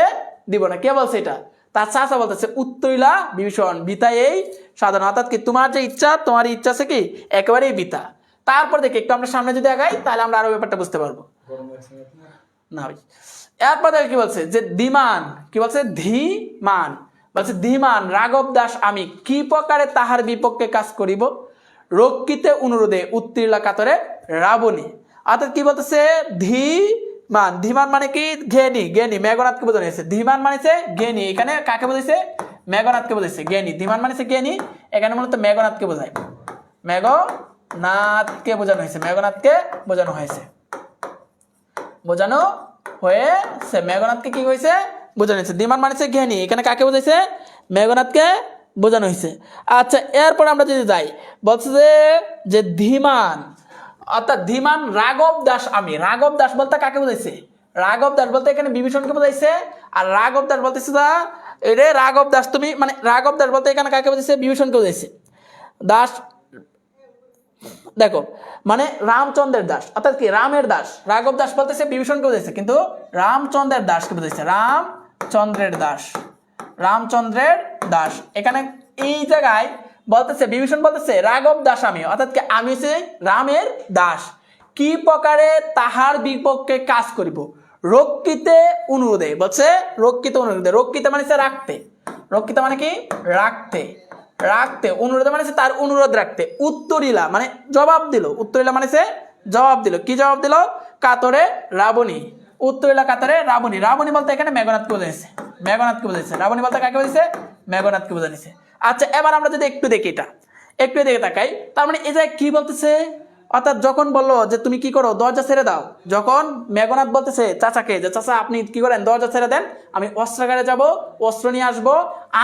[SPEAKER 1] দিব না। কে বলছে এটা, তার চাচা বলতেছে উত্তরিলা বিভীষণ, বিতা এই সাধনা, অর্থাৎ কি তোমার যে ইচ্ছা, তোমার ইচ্ছা আছে কি একেবারেই বিতা। তারপর দেখি একটু আমরা সামনে যদি আগাই তাহলে আমরা আরো ব্যাপারটা বুঝতে পারবো না ভাই। এরপর দেখে কি বলছে, যে ধীমান, কি বলছে ধীমান, বলছে ধীমান রাঘব দাস আমি কি প্রকারে তাহার বিপক্ষে কাজ করিব, রক্ষিতে অনুরোধে উত্তীর্ণা কাতরে রাবণী। অর্থাৎ কি বলতেছে, ধীমান, ধীমান মানে কি জ্ঞানী, জ্ঞানী, মেঘনাথকে বোঝানো হয়েছে। ধীমান মানেছে জ্ঞানী, এখানে কাকে বোঝাইছে, মেঘনাথকে বোঝাইছে। জ্ঞানী, ধীমান মানেছে জ্ঞানী, এখানে মূলত মেঘনাথকে বোঝায়, মেঘনাথকে বোঝানো হয়েছে, মেঘনাথকে বোঝানো হয়েছে, বোঝানো হয়েছে, মেঘনাথকে কি হয়েছে বোঝানো হয়েছে। ধীমান মানেছে জ্ঞানী, এখানে কাকে বোঝাইছে, মেঘনাথকে বোঝানো হয়েছে। আচ্ছা এরপর আমরা যদি যাই, বলছে যে ধীমান, অর্থাৎ ধীমান রাঘব দাস আমি, রাঘব দাস বলতে কাকে বোঝাইছে, রাঘব দাস বলতে এখানে বিভীষণকে বোঝাইছে। আর রাঘব দাস বলতেছে রে রাঘব দাস তুমি, মানে রাঘব দাস বলতে এখানে কাকে বোঝাইছে, বিভীষণকে বোঝাইছে। দাস দেখো মানে রামচন্দ্রের দাস, অর্থাৎ কি রামের দাস। রাঘব দাস বলতেছে বিভীষণকে বোঝাইছে, কিন্তু রামচন্দ্রের দাসকে বোঝাইছে, রামচন্দ্রের দাস, রামচন্দ্রের দাস। এখানে এই জায়গায় বলতেছে বিভীষণ বলতেছে রাঘব দাস আমি, অর্থাৎ কি আমি হচ্ছে রামের দাস, কি প্রকারে তাহার বিপক্ষে কাজ করিব, রক্ষিতে অনুরোধে, বলছে রক্ষিত অনুরোধে, রক্ষিতে মানে রাখতে, রক্ষিত মানে কি রাখতে, রাখতে, অনুরোধ মানে তার অনুরোধ রাখতে, উত্তরিলা মানে জবাব দিল, উত্তরিলা মানে জবাব দিল, কি জবাব দিল, কাতরে রাবণী, উত্তরিলা কাতরে রাবণী। রাবণী বলতে এখানে মেঘনাথকে বোঝাইছে, মেঘনাথকে বোঝাইছে, রাবণী বলতে কাকে বোঝাইছে, মেঘনাথকে বোঝাইছে। আচ্ছা এবার আমরা যদি একটু দেখি এটা, একটু দেখে তাকাই, তার মানে এই জায়গায় কি বলতেছে, অর্থাৎ যখন বললো যে তুমি কি করো দরজা ছেড়ে দাও, যখন মেঘনাথ বলতেছে চাচাকে যে চাচা আপনি কি করেন দরজা ছেড়ে দেন, আমি অস্ত্রাগারে যাব, অস্ত্র নিয়ে আসবো,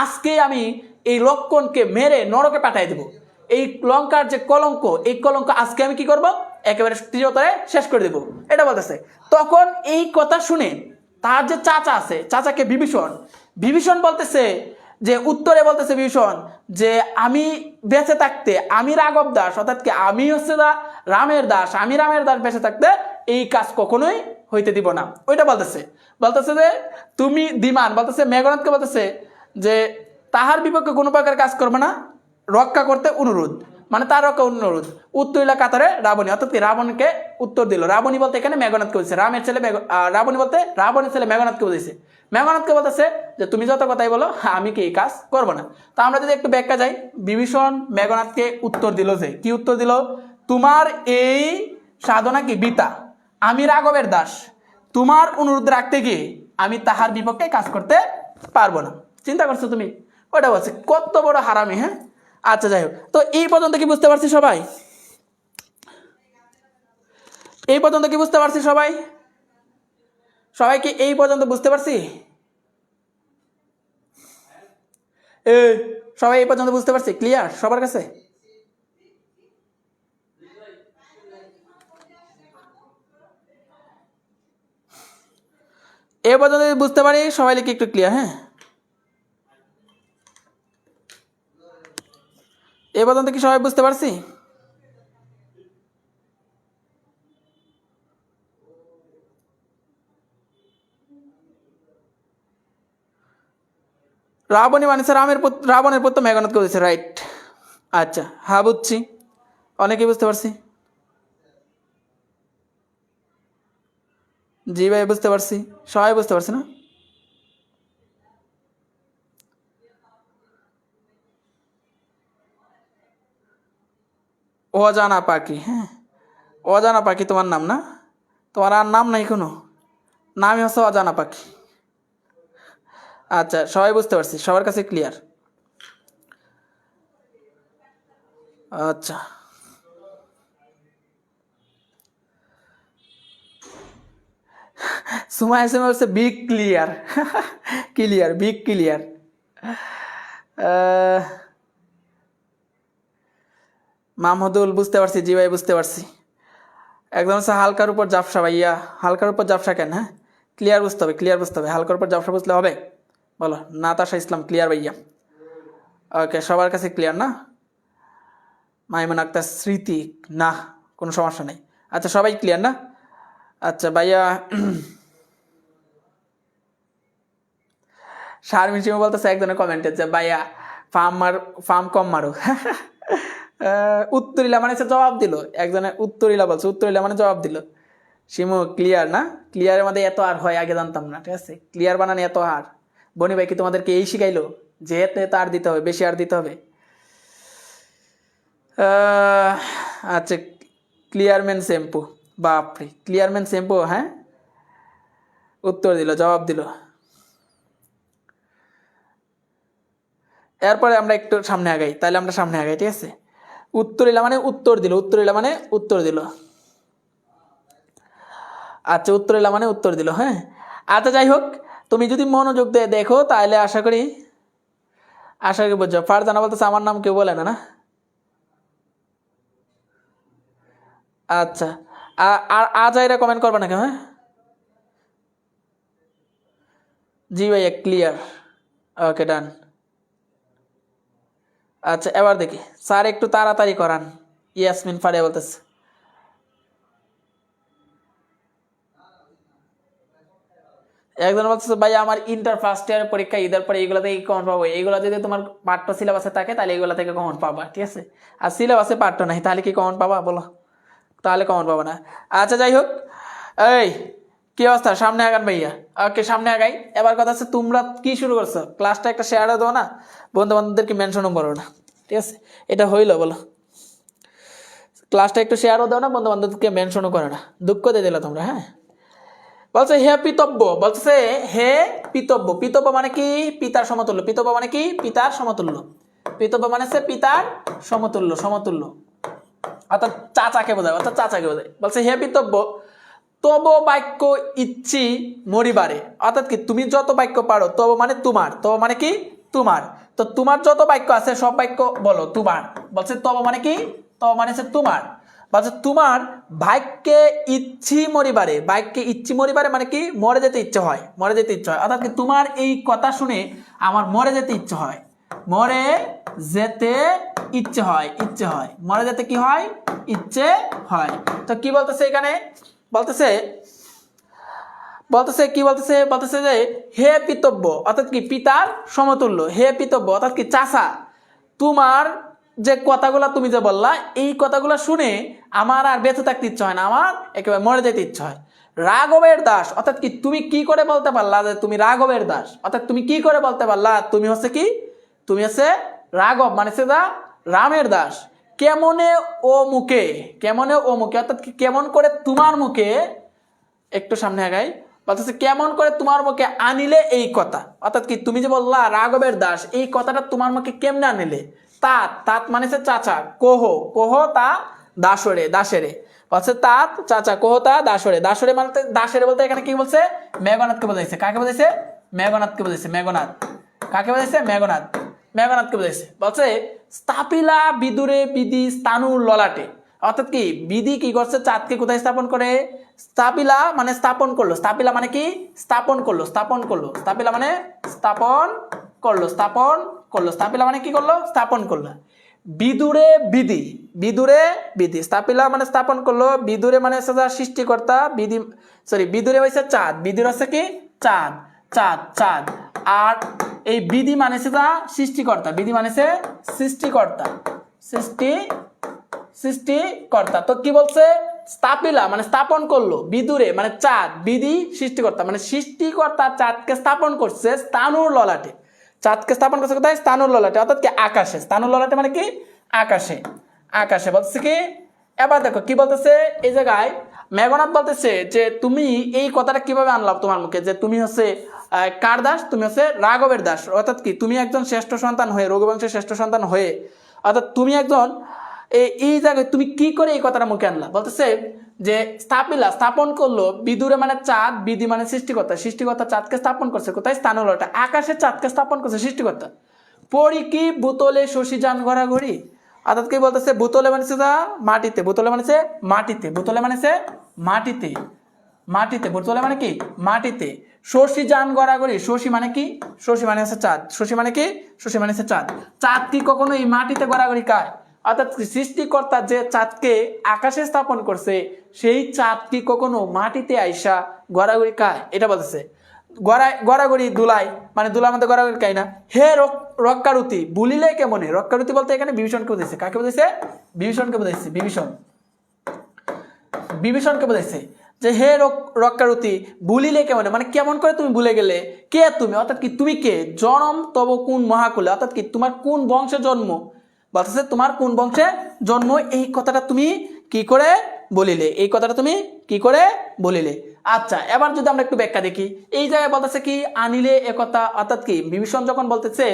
[SPEAKER 1] আজকে আমি এই লক্ষণকে মেরে নরকে পাঠিয়ে দেব, এই লঙ্কার যে কলঙ্ক, এই কলঙ্ক আজকে আমি কি করব একেবারে চিরতরে শেষ করে দেব, এটা বলতেছে। তখন এই কথা শুনে তার যে চাচা আছে, চাচাকে বিভীষণ, বিভীষণ বলতেছে যে উত্তরে বলতেছে বিভীষণ যে আমি বেঁচে থাকতে, আমি রাঘব দাস, অর্থাৎ কি আমি হচ্ছে রামের দাস, আমি রামের দাস বেঁচে থাকতে এই কাজ কখনোই হইতে দিব না, ওইটা বলতেছে। বলতেছে যে তুমি ধীমান, বলতেছে মেঘনাথকে বলতেছে যে তাহার বিপক্ষে কোনো প্রকার কাজ করবে না, রক্ষা করতে অনুরোধ, মানে তার রক্ষা অনুরোধ, উত্তরিলা কাতারে রাবণী, অর্থাৎ কি রাবণকে উত্তর দিল। রাবণী বলতে এখানে মেঘনাথকে বলছে, রামের ছেলে রাবণী বলতে রাবণের ছেলে মেঘনাথকে বলছে, মেঘনাথকে বলতেছে যে তুমি যত কথাই বলো আমি কি এই কাজ করবো না। তা আমরা যদি একটু ব্যাখ্যা যাই, বিভীষণ মেঘনাথকে উত্তর দিল যে কি উত্তর দিল, তোমার এই সাধনা কি বিতা, আমি রাঘবের দাস, তোমার অনুরোধ রাখতে গিয়ে আমি তাহার বিপক্ষে কাজ করতে পারবো না। চিন্তা করছো তুমি, ওটা বলছে কত বড় হারামি। হ্যাঁ আচ্ছা যাই হোক, তো এই পর্যন্ত কি বুঝতে পারছি সবাই? এই পর্যন্ত কি বুঝতে পারছি সবাই? সবাই কি এই পর্যন্ত বুঝতে পারছি? সবাই এই পর্যন্ত বুঝতে পারছি? ক্লিয়ার সবার কাছে? এই পর্যন্ত যদি বুঝতে পারি সবাই লিখে একটু ক্লিয়ার। হ্যাঁ এই পর্যন্ত কি সবাই বুঝতে পারছি? রাবণী মানে রাবণের পুত্র মেঘনাদ করেছে, রাইট। আচ্ছা হ্যাঁ বুঝছি, অনেকেই বুঝতে পারছি। জি ভাই বুঝতে পারছি, সবাই বুঝতে পারছি না? অজানা পাখি, হ্যাঁ অজানা পাখি তোমার নাম না? তোমার আর নাম নাই কোনো, নামই হচ্ছে অজানা পাখি। আচ্ছা সবাই বুঝতে পারছি, সবার কাছে ক্লিয়ার? আচ্ছা সুমাই এসএম হচ্ছে big clear. Clear, big clear. Mahmudul বুঝতে পারছি, জি ভাই বুঝতে পারছি। একদম হচ্ছে হালকার উপর জাফসা ভাইয়া, হালকার উপর জাফসা কেন? হ্যাঁ ক্লিয়ার বুঝতে হবে, ক্লিয়ার বুঝতে হবে, হালকার উপর জাফসা বুঝলে হবে? বলো নাতাশা ইসলাম ক্লিয়ার ভাইয়া? ওকে সবার কাছে ক্লিয়ার না? মাইমুন আক্তার স্মৃতি না, কোনো সমস্যা নেই। আচ্ছা সবাই ক্লিয়ার না? আচ্ছা ভাইয়া শারমিন সিমা বলতেছে একজনের কমেন্টে যে ভাইয়া ফার্ম কম মারো। উত্তরিলা মানে জবাব দিল, একজনের উত্তরিলা বলছে, উত্তরিলা মানে জবাব দিল। শিমু ক্লিয়ার না? ক্লিয়ারের মধ্যে এত আর হয় আগে জানতাম না, ঠিক আছে? ক্লিয়ার বানানি এত আর। বনি ভাই কি তোমাদেরকে এই শিখাইলো যে এত আর দিতে হবে, বেশি আর দিতে হবে? আচ্ছা ক্লিয়ারম্যান শ্যাম্পু, বাপরে ক্লিয়ারম্যান শ্যাম্পু, হ্যাঁ উত্তর দিল, জবাব দিল। এরপরে আমরা একটু সামনে আগাই, তাহলে আমরা সামনে আগাই, ঠিক আছে? উত্তরিলা মানে উত্তর দিল, উত্তরিলা মানে উত্তর দিল। আচ্ছা উত্তরিলা মানে উত্তর দিল, হ্যাঁ। আচ্ছা যাই হোক, তুমি যদি মনোযোগ দিয়ে দেখো তাহলে আশা করি বুঝছো। ফারজানা বলতেছে আমার নাম কেউ বলে না, না? আচ্ছা আর আজাইরা কমেন্ট করবে না কেউ? হ্যাঁ জি ভাইয়া ক্লিয়ার, ওকে ডান। আচ্ছা এবার দেখি স্যার একটু তাড়াতাড়ি করান। ইয়াসমিন ফারিয়া বলতেছে একজন বলতেছে ভাই আমার ইন্টার ফার্স্ট ইয়ার পরীক্ষা ঈদের পরে এইগুলো থেকে কমন পাবো, এইগুলো যদি তোমার পাঠ্য সিলেবাসে থাকে তাহলে এইগুলো থেকে কমন পাবা, ঠিক আছে? আর সিলেবাসে পাঠ্য নাই তাহলে কি কমন পাবা বলো? তাহলে কমন পাবো না। আচ্ছা যাই হোক, এই কি অবস্থা? সামনে আগান ভাইয়া। ওকে সামনে আগাই। এবার কথা হচ্ছে তোমরা কি শুরু করছো? ক্লাসটা একটা শেয়ারও দাও না, বন্ধু বান্ধবদেরকে মেনশনও করো না, ঠিক আছে? এটা হইলো বলো? ক্লাসটা একটু শেয়ারও দাও না, বন্ধু বান্ধবদেরকে মেনশনও করো না, দুঃখ দিয়ে দিলা তোমরা। হ্যাঁ বলছে হে পিতব্য, বলছে হে পিতব্য। পিতব্য মানে কি? পিতার সমতুল্য। পিতব্য মানে কি? পিতার সমতুল্য। পিতব্য মানে হচ্ছে পিতার সমতুল্য, সমতুল্য অর্থাৎ চাচাকে বোঝায়, অর্থাৎ চাচাকে বোঝায়। বলছে হে পিতব্য তব বাক্য ইচ্ছি মরিবারে, অর্থাৎ কি তুমি যত বাক্য পারো, তব মানে তোমার, তব মানে কি তোমার, তো তোমার যত বাক্য আছে সব বাক্য বলো তোমার। বলছে তব মানে কি? তব মানে হচ্ছে তোমার। বলছে তোমার ভাগ্যে ইচ্ছি মরিবারে, ভাগ্যে ইচ্ছি মরিবারে মানে কি? মরে যেতে ইচ্ছে হয়, মরে যেতে ইচ্ছে হয়, অর্থাৎ কি তোমার এই কথা শুনে আমার মরে যেতে ইচ্ছে হয়, মরে যেতে ইচ্ছে হয়, ইচ্ছে হয়, মরে যেতে কি হয়? ইচ্ছে হয়। তো কি বলতেছে এখানে? বলতেছে বলতেছে কি বলতেছে? বলতেছে যে হে পিতব্য, অর্থাৎ কি পিতার সমতুল্য। হে পিতব্য অর্থাৎ কি চাচা, তোমার যে কথাগুলা তুমি যে বললা, এই কথাগুলা শুনে আমার আর বেঁচে থাকতে ইচ্ছে হয় না, আমার একেবারে মরে যেতে ইচ্ছে হয়। রাঘবের দাস, অর্থাৎ কি তুমি কি করে বলতে পারলা যে তুমি রাঘবের দাস? অর্থাৎ তুমি কি করে বলতে পারলা তুমি হচ্ছে কি? তুমি হচ্ছে রাঘব মানে হচ্ছে রামের দাস। কেমনে ও মুখে, কেমনে ও মুখে অর্থাৎ কি কেমন করে তোমার মুখে, একটু সামনে আগাই। বলতেছে কেমন করে তোমার মুখে আনিলে এই কথা, অর্থাৎ কি তুমি যে বললা রাঘবের দাস, এই কথাটা তোমার মুখে কেমনে আনিলে। তাঁত, তাঁত মানে চাচা, কোহ, কোহ তা দাসরে, দাসেরে, বলছে তাঁত চাচা, কোহ তা দাসরে, দাসরে মানে দাসেরে বলতে এখানে কি বলছে, মেঘনাথকে বোঝাইছে। কাকে বোঝাইছে? মেঘনাথকে বোঝাইছে। মেঘনাথ কাকে বোঝাইছে? মেঘনাথ, মেঘনাথকে বোঝাইছে। বলছে স্থাপিলা বিদুরে বিধি স্থানুর ললাটে, অর্থাৎ কি বিধি কি করছে, চাঁদকে কোথায় স্থাপন করে, স্থাপিলা মানে স্থাপন করলো, স্থাপিলা মানে কি স্থাপন করলো, স্থাপন করলো, স্থাপিলা মানে স্থাপন করলো, স্থাপন করলো, স্থাপিলা মানে কি করলো, স্থাপন করলো। বিদুরে বিধি, বিদুরে বিধি, স্থাপিলা মানে স্থাপন করলো, বিদুরে মানে সৃষ্টিকর্তা, বিধি সরি বিদুরে হয়েছে চাঁদ, বিদুর হচ্ছে কি চাঁদ, চাঁদ চাঁদ, আর এই বিধি মানে সৃষ্টিকর্তা, বিধি মানে সৃষ্টিকর্তা, সৃষ্টি সৃষ্টিকর্তা। তো কি বলছে, স্থাপিলা মানে স্থাপন করলো, বিদুরে মানে চাঁদ, বিধি সৃষ্টিকর্তা মানে সৃষ্টিকর্তা চাঁদকে স্থাপন করছে স্থানুর ললাটে, চাঁদকে স্থাপন করছে কোথায়, স্থানুর ললাটে, অর্থাৎ কি আকাশে, স্থানুর ললাটে মানে কি আকাশে, আকাশে। বলতেছে কি, এবার দেখো কি বলতেছে এই জায়গায়, মেঘনাথ বলতেছে যে তুমি এই কথাটা কিভাবে আনলাম তোমার মুখে, যে তুমি হচ্ছে কার দাস, তুমি হচ্ছে রাঘবের দাস, অর্থাৎ কি তুমি একজন শ্রেষ্ঠ সন্তান হয়ে, রঘুবংশের শ্রেষ্ঠ সন্তান হয়ে, অর্থাৎ তুমি একজন এই জায়গায় তুমি কি করে এই কথাটা মুখে আনলা। বলতেছে যে স্থাপিলা স্থাপন করলো, বিদুরে মানে চাঁদ, বিধি মানে সৃষ্টিকর্তা, সৃষ্টিকর্তা চাঁদকে স্থাপন করছে কোথায়, স্থানুর ললাটে, আকাশে চাঁদকে স্থাপন করছে সৃষ্টিকর্তা। পরি কি বুতলে শশী যান ঘোরাঘুরি, অর্থাৎ কি বলতেছে, বুতলে মানেছে মাটিতে, বুতলে মানেছে মাটিতে, বুতলে মানেছে মাটিতে, মাটিতে, বুতলে মানে কি মাটিতে, শশী যান গড়াগড়ি, শশী মানে কি, শশী মানে হচ্ছে চাঁদ, শশী মানে কি, শশী মানে হচ্ছে চাঁদ, চাঁদ কি কখনো এই মাটিতে গড়াগড়ি খায়, অর্থাৎ সৃষ্টিকর্তা যে চাঁদকে আকাশে স্থাপন করছে সেই চাঁদ কি কখনো মাটিতে আইসা গড়াগড়ি খায়, এটা বলতেছে। গড়াগড়ি দুলাই মানে দুলার মধ্যে গড়াগড়ি খায় না। হে রক্কারুতি বুলিলে কেমনে, রক্কারুতি বলতে এখানে বিভীষণকে বুঝাইছে, কাকে বুঝাইছে, বিভীষণকে বুঝাইছে, বিভীষণ, বিভীষণকে বুঝাইছে যে হে রক্কারুতি বুলিলে কেমন, মানে কেমন করে তুমি ভুলে গেলে, কে তুমি, অর্থাৎ কি তুমি কে, জনম তব কোন মহাকুলে, অর্থাৎ কি তোমার কোন বংশে জন্ম, বলতেছে তোমার কোন বংশে জন্ম, এই কথাটা তুমি কি করে বলিলে, এই কথাটা তুমি কি করে বলিলে। আচ্ছা এবার যদি আমরা একটু ব্যাখ্যা দেখি, এই জায়গায় বলতেছে কি আনিলে একথা, অর্থাৎ কি বিভীষণ যখন বলতেছে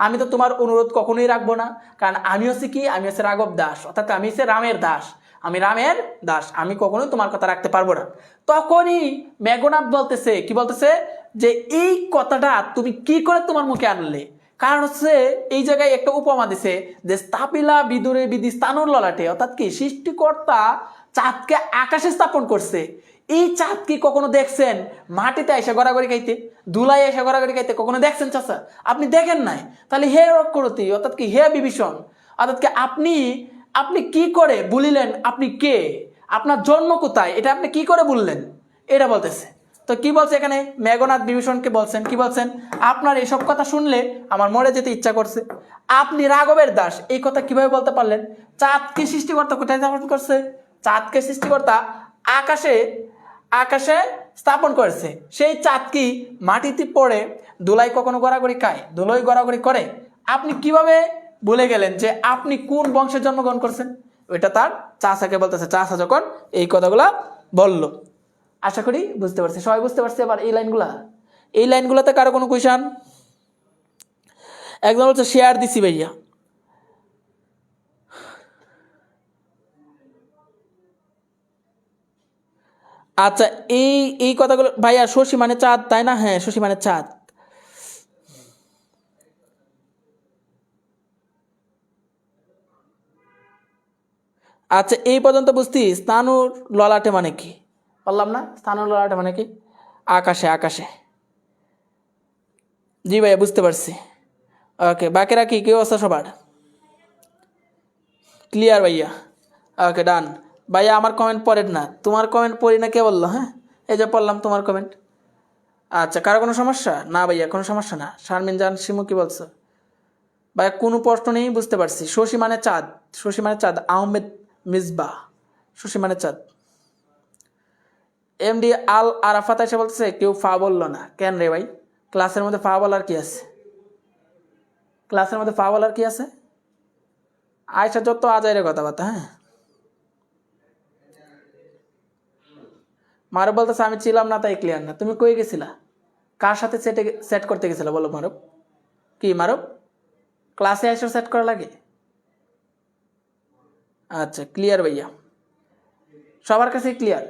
[SPEAKER 1] আমি তো তোমার অনুরোধ কখনোই রাখবো না, কারণ আমি হচ্ছে কি, আমি হচ্ছে রাঘব দাস, অর্থাৎ আমি হচ্ছে রামের দাস, আমি রামের দাস, আমি কখনোই তোমার কথা রাখতে পারবো না। তখনই মেঘনাথ বলতেছে কি, বলতেছে যে এই কথাটা তুমি কি করে তোমার মুখে আনলে, কারণ হচ্ছে এই জায়গায় একটা উপমা দিছে যে স্থাপিলা বিদুরে বিধি স্থানুর ললাটে, অর্থাৎ কি সৃষ্টিকর্তা চাঁদকে আকাশে স্থাপন করছে, এই চাঁদ কি কখনো দেখছেন মাটিতে এসে গড়াগড়ি খাইতে, ধুলাই এসে গড়াগড়ি খাইতে কখনো দেখছেন চাচা, আপনি দেখেন নাই, তাহলে হে রক্ষরতি অর্থাৎ কি হে বিভীষণ, অর্থাৎ কি আপনি আপনি কি করে বলিলেন, আপনি কে, আপনার জন্ম কোথায়, এটা আপনি কি করে বললেন, এটা বলতেছে। তো কি বলছে এখানে মেঘনাথ বিভীষণকে বলছেন, কি বলছেন, আপনার এইসব কথা শুনলে আমার মরে যেতে ইচ্ছা করছে, আপনি রাঘবের দাস এই কথা কিভাবে বলতে পারলেন, চাঁদকে সৃষ্টিকর্তা কোথায় স্থাপন করছে, চাঁদকে সৃষ্টিকর্তা আকাশে, আকাশে স্থাপন করেছে, সেই চাঁদ কি মাটিতে পড়ে ধুলাই কখনো গড়াগড়ি খায়, ধুলোই গড়াগড়ি করে, আপনি কিভাবে বলে গেলেন যে আপনি কোন বংশে জন্মগ্রহণ করছেন, ওইটা তার চাচাকে বলতেছে, চাচা যখন এই কথাগুলা বলল। আশা করি বুঝতে পারছি, সবাই বুঝতে পারছে। আবার এই লাইনগুলা, এই লাইনগুলোতে কারো কোনো কোয়েশন, একজন হচ্ছে শেয়ার দিছি ভাইয়া, আচ্ছা এই এই কথাগুলো ভাইয়া, শশী মানে চাঁদ তাই না, হ্যাঁ শশী মানে চাঁদ, আচ্ছা এই পর্যন্ত বুঝতি, স্থানুর ললাটে মানে কি বললাম না, স্থানুর ললাটে মানে কি আকাশে, আকাশে, জি ভাইয়া বুঝতে পারছি। ওকে বাকিরা কি কেউ আছে সবার ক্লিয়ার ভাইয়া, ওকে ডান। ভাইয়া আমার কমেন্ট পড়েন না, তোমার কমেন্ট পড়ি না কে বললো, হ্যাঁ এই যে পড়লাম তোমার কমেন্ট। আচ্ছা কারো কোনো সমস্যা না ভাইয়া, কোনো সমস্যা না। শারমিন জান শিমু কি বলছো ভাইয়া, কোনো প্রশ্ন নেই, বুঝতে পারছি। শশী মানে চাঁদ, শশী মানে চাঁদ, আহমেদ মিসবাহ, শশী মানে চাঁদ। এমডি আল আরাফাত এসে বলতেছে কেউ ফা বললো না, কেন রে ভাই, ক্লাসের মধ্যে ফা বলার কি আছে, ক্লাসের মধ্যে ফা বলার কি আছে, আয়সা যত আজাইরে কথাবার্তা, হ্যাঁ মারুফ বলতেছে আমি ছিলাম না তাই ক্লিয়ার না। তুমি কই গেছিলা? কার সাথে সেট করতে গেছিলা বলো মারুফ? কি মারুফ, ক্লাসে এসে সেট করা লাগে? আচ্ছা ক্লিয়ার ভাইয়া, সবার কাছে ক্লিয়ার,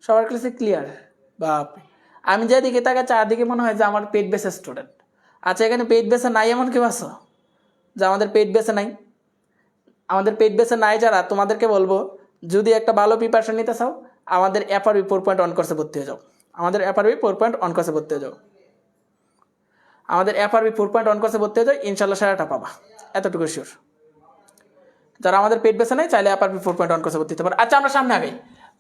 [SPEAKER 1] সবার কাছে ক্লিয়ার। বাপ, আমি যেদিকে তাকে চারদিকে মনে হয় যে আমার পেট বেসে স্টুডেন্ট। আচ্ছা এখানে পেট বেসে নাই এমন কেউ আছো যে আমাদের পেট বেসে নাই? আমাদের পেট বেসে নাই যারা, তোমাদেরকে বলবো যদি একটা ভালো প্রিপারেশন নিতে চাও আমাদের FRB 4.1 কোর্সে ভর্তি হয়ে যাও। আমাদের FRB 4.1 কোর্সে ভর্তি হয়ে যাও। আমাদের FRB 4.1 কোর্সে ভর্তি হয়ে যাও, ইনশাল্লাহ সেরাটা পাবা, এতটুকু শিওর। যারা আমাদের পেট বেছে নেই চাইলে FRB 4.1 কোর্সে ভর্তি হতে পারে। আচ্ছা আমরা সামনে আগে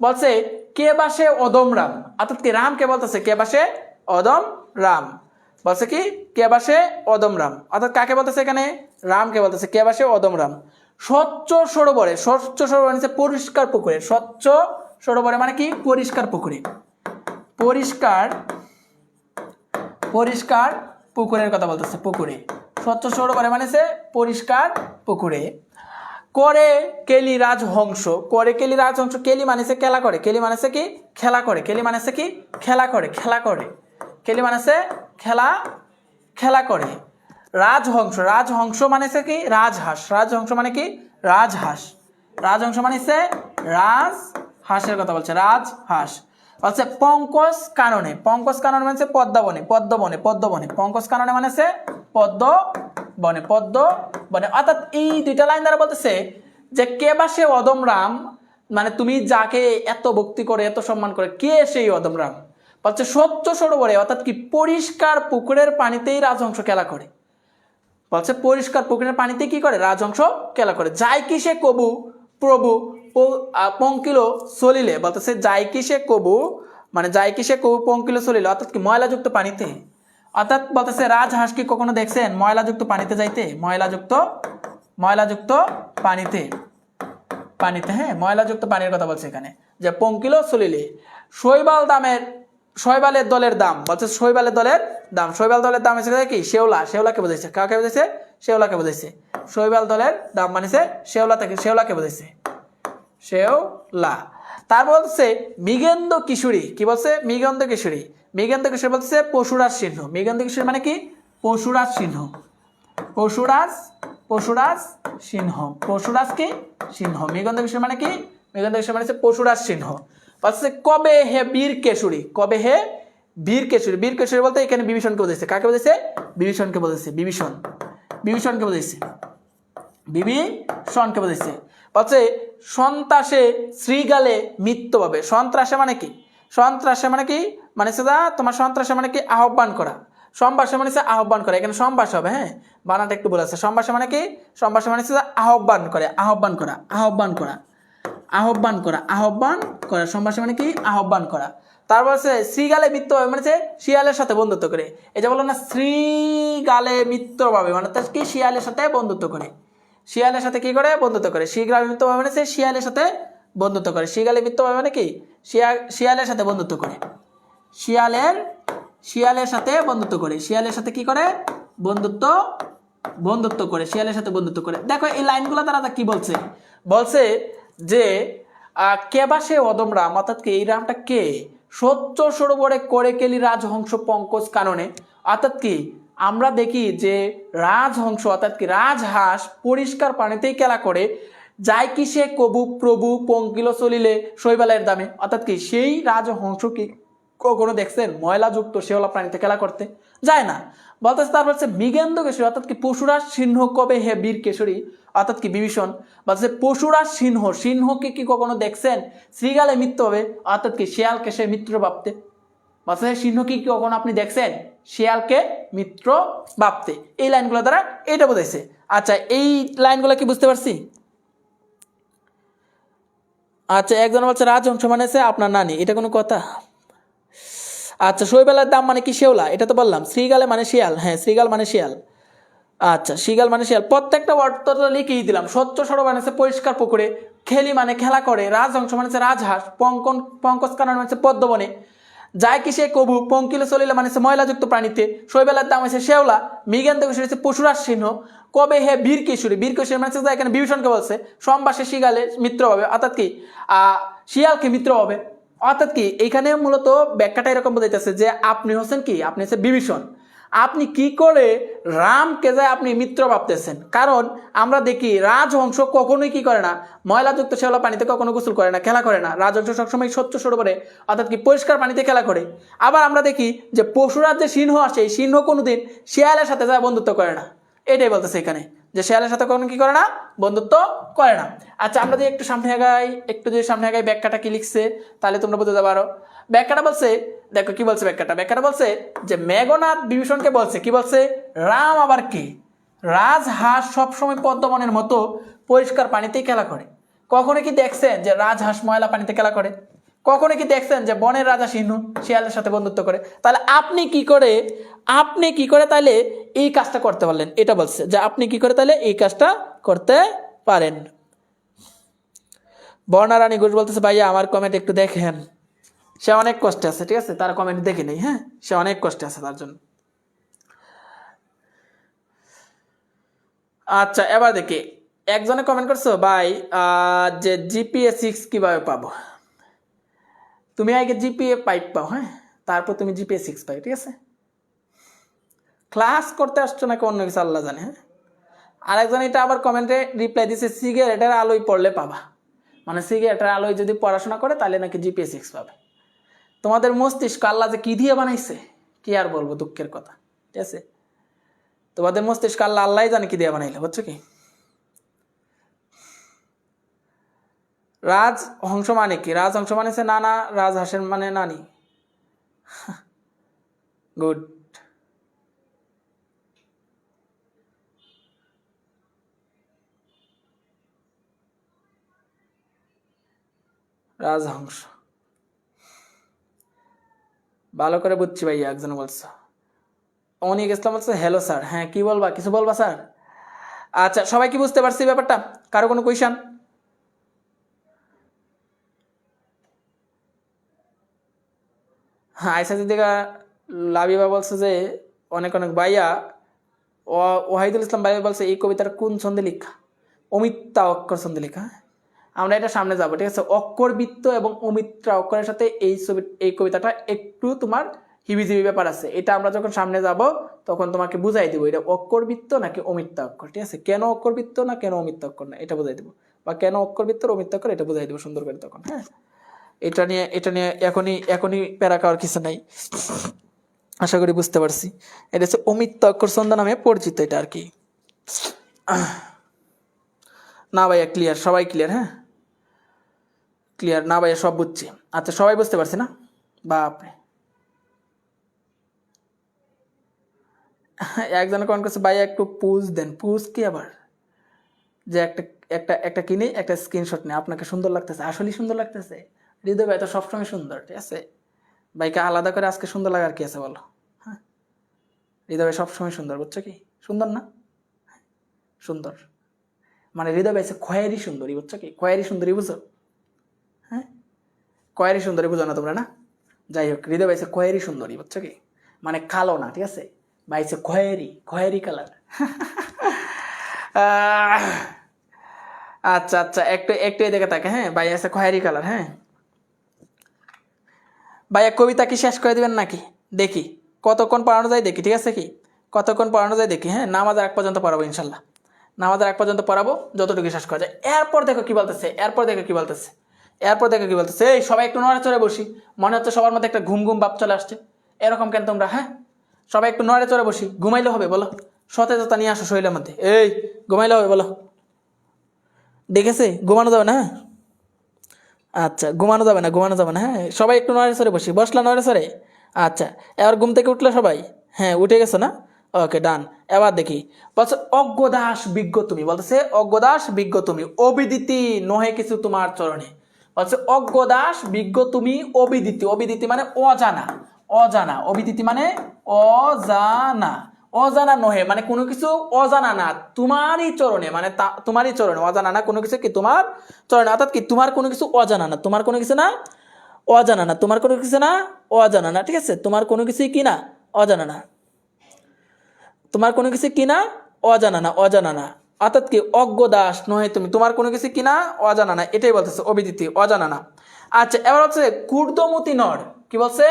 [SPEAKER 1] বলছে কে বাসে অদম রাম, অর্থাৎ কি রাম কে বলতেছে কে বাসে অদম রাম। বলছে কি কে বাসে অদম রাম, অর্থাৎ কাকে বলতেছে এখানে? রামকে বলতেছে কে বাসে অদম রাম। স্বচ্ছ সরোবরে, স্বচ্ছ সরোবর মানে পরিষ্কার পুকুরে, স্বচ্ছ সরোবরে মানে কি পরিষ্কার পুকুরে, পরিষ্কার পরিষ্কার পুকুরের কথা বলতেছে, পুকুরে স্বচ্ছ সরোবরে মানে পরিষ্কার পুকুরে। করে কেলি রাজহংস, করে কেলি রাজহংস, কেলি মানেছে খেলা করে, কেলি মানেছে কি খেলা করে, কেলি মানেছে কি খেলা করে, খেলা করে, কেলি মানেছে খেলা, খেলা করে। রাজহংস, রাজহংস মানেছে কি রাজহাঁস, রাজহংস মানে কি রাজহাঁস, রাজহংস মানেছে রাজহাঁসের কথা বলছে, রাজহাঁস। বলছে পঙ্কজ কাননে, পঙ্কজ কাননে মানে পদ্মবনে, পদ্মবনে, পদ্মবনে, পঙ্কজ কাননে মানে পদ্মবনে, পদ্মবনে। অর্থাৎ এই দুইটা লাইন দ্বারা বলতেছে যে কে বা সে অদম রাম, মানে তুমি যাকে এত ভক্তি করে এত সম্মান করে, কে সেই অদম রাম? বলছে স্বচ্ছ সরোবরে, অর্থাৎ কি পরিষ্কার পুকুরের পানিতেই রাজহংস খেলা করে। বলছে পরিষ্কার পুকুরের পানিতে কি করে রাজহংস খেলা করে। যায় কি সে কবু প্রভু পঙ্কিল চলিলে, বলতেছে যায় কি সে কবু, মানে যায় কি সে কবু পঙ্কিল চলিলে, অর্থাৎ কি ময়লাযুক্ত পানিতে। অর্থাৎ বলতেছে রাজহাঁস কি কখনো দেখছেন ময়লাযুক্ত পানিতে যাইতে? ময়লাযুক্ত, ময়লাযুক্ত পানিতে, পানিতে, হ্যাঁ ময়লাযুক্ত পানির কথা বলছে এখানে। যে পঙ্কিল চলিলে, শৈবাল দামের, শৈবালের দলের দাম, বলছে শৈবালের দলের দাম, শৈবাল দলের দাম এসে কি শেওলা, শেওলাকে বোঝাইছে, কাকে বোঝাইছে? শেওলাকে বোঝাইছে। শৈবাল দলের দাম মানেছে শেওলা থেকে, শেওলাকে বোঝাইছে, শেওলা। তার বলছে মৃগেন্দ্র কিশোরী, কি বলছে? মৃগেন্দ্র কিশোরী, মৃগেন্দ্র কিশোরী বলছে পশুরাজ সিংহ, মৃগেন্দ্র কিশোরী মানে কি পশুরাজ সিংহ, পশুরাজ, পশুরাজ সিংহ, পশুরাজ কি সিংহ, মৃগেন্দ্র কিশোরী মানে কি? মৃগেন্দ্র কিশোরী মানে পশুরাজ সিংহ। বলছে কবে হে বীর কেশরী, কবে হে বীর কেশরী, বীর কেশরী বলতে এখানে বিভীষণকে বোঝাইছে, কাকে বোঝাইছে? বিভীষণকে বোঝাইছে, বিভীষণ, বিভীষণকে বোঝাইছে, বিভীষণকে বোঝাইছে। বলছে সন্ত্রাসে শ্রীগালে মৃত্যু পাবে, সন্ত্রাসে মানে কি? সন্ত্রাসে মানে কি মানে তোমার সন্ত্রাসে মানে কি আহ্বান করা, সম্ভাষে মানে আহ্বান করা, এখানে সম্ভাষ হবে, হ্যাঁ বানাটা একটু বলেছে। সম্ভাষে মানে কি? সম্ভাষে মানে আহ্বান করে, আহ্বান করা, আহ্বান করা, আহ্বান করা, আহ্বান করা, সম্ভাষে মানে কি আহ্বান করা। তারপর হচ্ছে শ্রীগালে মিত্র হবে মানে শিয়ালের সাথে বন্ধুত্ব করে, এই যে বলো না শ্রীগালে মিত্র পাবে মানে কি শিয়ালের সাথে বন্ধুত্ব করে, শিয়ালের সাথে কি করে বন্ধুত্ব করে, শ্রীগালে মিত্র পাবে মানে শিয়ালের সাথে বন্ধুত্ব করে, শ্রীগালে মিত্র পাবে মানে কি শিয়ালের সাথে বন্ধুত্ব করে, শিয়ালের, শিয়ালের সাথে বন্ধুত্ব করে, শিয়ালের সাথে কি করে বন্ধুত্ব, বন্ধুত্ব করে, শিয়ালের সাথে বন্ধুত্ব করে। দেখো এই লাইনগুলো তারা কি বলছে, বলছে যে কে বা সে অদম রাম, অর্থাৎ কি এই রামটা কে? স্বচ্ছ সরোবরে করে কেলি রাজহংস পঙ্কজ কাননে, অর্থাৎ কি আমরা দেখি যে রাজহংস অর্থাৎ কি রাজহাঁস পরিষ্কার পানিতেই খেলা করে, যায় কি সে কবু প্রভু পঙ্কিল চলিলে শৈবালের দামে, অর্থাৎ কি সেই রাজহংস কি কখনো দেখছেন ময়লাযুক্ত শেওলা প্রাণীতে খেলা করতে? যায় না। বলতেছে তারপর হচ্ছে মৃগেন্দ্র কেশরী, অর্থাৎ কি পশুরাজ সিংহ কবে হে বীর কেশরী, অর্থাৎ কি বিভীষণ। বলতেছে পশুরাজ সিংহ, সিংহকে কি কখনো দেখছেন শ্রীগালে মৃত্যু হবে, অর্থাৎ কি শিয়ালকে সে মিত্র ভাবতে। বলতেছে সিংহ কি কখনো আপনি দেখছেন শিয়ালকে মিত্র ভাবতে। এই লাইনগুলো দ্বারা এটা বোঝাইছে। আচ্ছা এই লাইনগুলো কি বুঝতে পারছি? আচ্ছা একজন বলছে রাজহংস মানে আপনার নানি, এটা কোনো কথা? আচ্ছা শৈবালের দাম মানে কি শেওলা, এটা তো বললাম। শ্রীগালে মানে শিয়াল, হ্যাঁ শ্রীগাল মানে শিয়াল। আচ্ছা শ্রীগাল মানে শিয়াল, প্রত্যেকটা অর্থ লিখেই দিলাম। স্বচ্ছ সরোবর মানে পরিষ্কার পুকুরে, খেলি মানে খেলা করে, রাজহংস মানে রাজহাঁস, পঙ্কজ কানন মানে পদ্মবনে, যায় কি সে কবু পঙ্কিলে চলিলে মানে ময়লাযুক্ত প্রাণীতে, শৈবালের দাম হচ্ছে শেওলা, মৃগেন্দ্র কিশোরী হচ্ছে পশুরাজ সিংহ, কবে হে বীর কিশোরী, বীর কিশোরী মানে এখানে বিভীষণকে বলছে, সম্ভাষে শিগালে মিত্র হবে, অর্থাৎ কি শিয়ালকে মিত্র হবে। অর্থাৎ কি এইখানে মূলত ব্যাখ্যাটা এরকম বোঝাইতেছে যে আপনি হচ্ছেন কি, আপনি হচ্ছে বিভীষণ। আপনি কি করে রামকে যায় আপনি মিত্র ভাবতেছেন? কারণ আমরা দেখি রাজহংস কখনোই কি করে না, ময়লাযুক্ত শ্যাওলা পানিতে কখনো গোসল করে না, খেলা করে না। রাজহংস সবসময় স্বচ্ছ সরোবরে অর্থাৎ কি পরিষ্কার পানিতে খেলা করে। আবার আমরা দেখি যে পশুরাজ যে সিংহ আসে, এই সিংহ কোনোদিন শিয়ালের সাথে যায় বন্ধুত্ব করে না। এটাই বলতেছে এখানে যে শিয়ালের সাথে কখনো কি করে না, বন্ধুত্ব করে না। আচ্ছা আমরা যদি একটু সামনে আগাই, ব্যাখ্যাটা কি লিখছে তাহলে তোমরা বুঝতে পারো। ব্যাখ্যাটা বলছে, দেখো কি বলছে ব্যাখ্যাটা বলছে যে মেঘনাদ বিভীষণকে বলছে, কি বলছে, রাম আবার কি, রাজহাঁস সবসময় পদ্মবনের মতো পরিষ্কার পানিতেই খেলা করে। কখনো কি দেখছেন যে রাজহাঁস ময়লা পানিতে খেলা করে? কখনো কি দেখছেন যে বনের রাজা সিংহ শিয়ালের সাথে বন্ধুত্ব করে? তাহলে আপনি কি করে তাহলে এই কাজটা করতে পারলেন? এটা বলছে যে আপনি কি করে তাহলে এই কাজটা করতে পারেন। বর্ণা রানী ঘোষ বলতেছে ভাইয়া আমার কমেন্ট একটু দেখেন। সে অনেক কষ্টে আছে, ঠিক আছে, তার কমেন্ট দেখে নেই। হ্যাঁ, সে অনেক কষ্টে আছে তার জন্য। আচ্ছা এবার দেখি, একজনে কমেন্ট করছো ভাই যে জিপিএ 6 কিভাবে পাবো। তুমি আগে জিপিএ 5 পাও, হ্যাঁ, তারপর তুমি জিপিএ 6 পাই, ঠিক আছে। ক্লাস করতে আসছো নাকি অন্য কিছু আল্লাহ জানে। হ্যাঁ, আরেকজন এটা আবার কমেন্টে রিপ্লাই দিছে সিগারেটের আলোয় পড়লে পাবা, মানে সিগারেটের আলোয় যদি পড়াশোনা করে তাহলে নাকি জিপিএ 6 পাবে। তোমাদের মস্তিষ্ক আল্লাহ যে কি দিয়ে বানাইছে কি আর বলবো, দুঃখের কথা, ঠিক আছে। তোমাদের মস্তিষ্ক আল্লাহ জানে কি দিয়ে বানাইলে, বুঝছো কি। রাজহংস মানে কি? রাজহংস মানে নানা, রাজহাঁসের মানে নানি। গুড। রাজহংস ভালো করে বুঝছি ভাইয়া, একজন বলছো। অনিক ইসলাম বলছে হ্যালো স্যার। হ্যাঁ, কি বলবা, কিছু বলবা স্যার? আচ্ছা সবাই কি বুঝতে পারছি ব্যাপারটা? কারো কোনো কোয়েশ্চন? হ্যাঁ, আয়সা দিদিকা লাবিবা বলছে যে অনেক ভাইয়া। ওয়াহিদুল ইসলাম ভাইয়া বলছে এই কবিতার কোন ছন্দে লেখা? অমিত্রা অক্ষর ছন্দে লেখা। আমরা এটা সামনে যাবো, ঠিক আছে। অক্ষরবৃত্ত এবং অমিত্রা অক্ষরের সাথে এই কবিতাটা একটু তোমার হিবিজিবি ব্যাপার আছে। এটা আমরা যখন সামনে যাব তখন তোমাকে বুঝাই দেবো এটা অক্ষরবৃত্ত নাকি অমিত্রা অক্ষর, ঠিক আছে। কেন অক্ষরবৃত্ত না কেন অমিত্রা অক্ষর না এটা বুঝাই দেবো, বা কেন অক্ষরবৃত্ত অমিত্রা অক্ষর এটা বুঝাই দেবো সুন্দর করে তখন। হ্যাঁ, এটা নিয়ে এখনই প্যারা খাওয়ার কিছু নাই, আশা করি বুঝতে পারছি। এটা হচ্ছে অমিত্রা অক্ষর ছন্দ নামে পরিচিত এটা আর কি। না ভাইয়া ক্লিয়ার, সবাই ক্লিয়ার? হ্যাঁ ক্লিয়ার না ভাইয়া, সব বুঝছি। আচ্ছা সবাই বুঝতে পারছি না? বাপরে, একজন কমেন্ট করছে ভাইয়া একটু পুজ দেন। পুজ কি আবার? যে একটা একটা একটা কিনে একটা স্ক্রিনশট নেই, আপনাকে সুন্দর লাগতেছে, আসলেই সুন্দর লাগতেছে। হৃদয় ভাই তো সবসময় সুন্দর, ঠিক আছে। ভাইকে আলাদা করে আজকে সুন্দর লাগার কি আছে বলো? হ্যাঁ, হৃদয় ভাই সবসময় সুন্দর, বুঝছো কি, সুন্দর না? সুন্দর মানে হৃদয় ভাই খয়েরি সুন্দরী, বুঝছো কি, খয়েরি সুন্দরী বুঝো? হ্যাঁ, খয়েরি সুন্দরী বুঝো না তোমরা না? যাই হোক, হৃদয় ভাই খয়েরি সুন্দরী, বুঝছো কি, মানে কালো না, ঠিক আছে। ভাইছে খয়েরি কালার। আচ্ছা আচ্ছা, একটু এদিকে থাকে। হ্যাঁ, ভাই আছে খয়েরি কালার। হ্যাঁ ভাইয়া কবিতা কি শেষ করে দিবেন নাকি? দেখি কতক্ষণ পড়ানো যায়, দেখি, ঠিক আছে কি, কতক্ষণ পড়ানো যায় দেখি। হ্যাঁ, নামাজের আগ পর্যন্ত পড়াবো ইনশাল্লাহ, নামাজের আগ পর্যন্ত পড়াবো যতটুকু শেষ করা যায়। এরপর দেখো কি বলতেছে, এই সবাই একটু নড়াচড়ে বসি। মনে হচ্ছে সবার মধ্যে একটা ঘুম ভাব চলে আসছে, এরকম কেন তোমরা? হ্যাঁ, সবাই একটু নড়াচড়ে বসি। ঘুমাইলে হবে বলো? সতেজতা নিয়ে আসো শরীরের মধ্যে। এই ঘুমাইলে হবে বলো? দেখেছে ঘুমানো যাবে না? আচ্ছা ঘুমানো যাবে না। হ্যাঁ, সবাই একটু নড়াচড়ে বসি। বসলা নড়াচড়ে? আচ্ছা, এবার ঘুম থেকে উঠলো সবাই? হ্যাঁ, উঠে গেছো না? ওকে ডান। এবার দেখি বলছে অজ্ঞদাস বিজ্ঞ তুমি, বলতেছে অজ্ঞদাস বিজ্ঞ তুমি, অবিদিতি নহে কিছু তোমার চরণে। বলছে অজ্ঞদাস বিজ্ঞ তুমি, অবিদিতি মানে অজানা, অবিদিতি মানে অজানা নহে মানে কোনো কিছু অজানা না, তোমারই চরণে মানে তোমারই চরণে, অজানা না কোনো কিছু কি তোমার চরণে, অর্থাৎ কি তোমার কোনো কিছু অজানা না, তোমার কোনো কিছু না অজানা না, তোমার কোনো কিছু না অজানা না, ঠিক আছে। তোমার কোনো কিছুই কি না অজানা না, তোমার কোনো কিছু কি না অজানা না। অর্থাৎ কি অজ্ঞ দাস নহে তুমি, তোমার কোনো কিছু কিনা অজানা না, এটাই বলতেছে অবিদিতি, অজানা না। আচ্ছা এবার হচ্ছে কুর্দমতি নর, কি বলছে?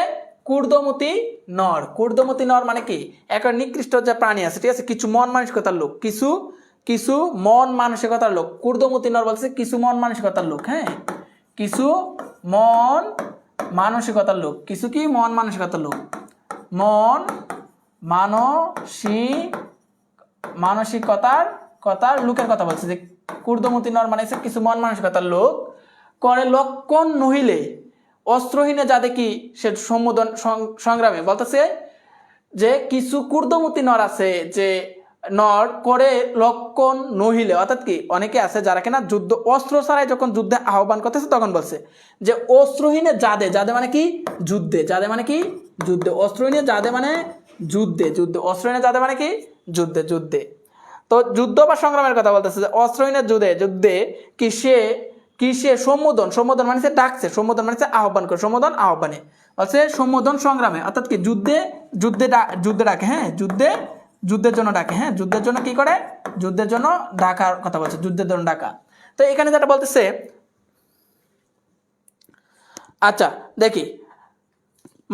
[SPEAKER 1] কুর্দমতি নর। কুর্দমতি নর মানে কি? একটা নিকৃষ্ট যে প্রাণী আছে, ঠিক আছে, কিছু মন মানসিকতার লোক, কিছু কিছু মন মানসিকতার লোক। কুর্দমতি নর বলছে কিছু মন মানসিকতার লোক, হ্যাঁ, কিছু মন মানসিকতার লোক, কিছু কি মন মানসিকতার লোক, মন মানসিকতার লোকের কথা বলছে, যে কুর্দমতি নর মানে কিছু মন মানসিকতার লোক করে লক্ষণ নহিলে অস্ত্রহীনে যাদের কি সে সম্বোধন সংগ্রামে, বলতেছে যে কিছু কুর্দমতি নর আছে যে নর করে লক্ষণ নহিলে, অর্থাৎ কি অনেকে আছে যারা কিনা যুদ্ধ অস্ত্র ছাড়াই যখন যুদ্ধে আহ্বান করতেছে তখন বলছে যে অস্ত্রহীনে যাদে, যাদে মানে কি যুদ্ধে, যাদে মানে কি যুদ্ধে, অস্ত্রহীনে যাদে মানে যুদ্ধে, অস্ত্রহীনে যাদে মানে কি যুদ্ধে। তো যুদ্ধ বা সংগ্রামের কথা বলতেছে যে অস্ত্রহীনের যুদ্ধে কি সে সম্বোধন মানে ডাকছে, সম্বোধন মানে আহ্বান করে, সম্বোধন আহ্বানে বলছে সম্বোধন সংগ্রামে, অর্থাৎ কি যুদ্ধে ডাকে, হ্যাঁ, যুদ্ধের জন্য ডাকে, হ্যাঁ, যুদ্ধের জন্য কি করে, যুদ্ধের জন্য ডাকার কথা বলছে, যুদ্ধের জন্য ডাকা। তো এখানে যেটা বলতেছে, আচ্ছা দেখি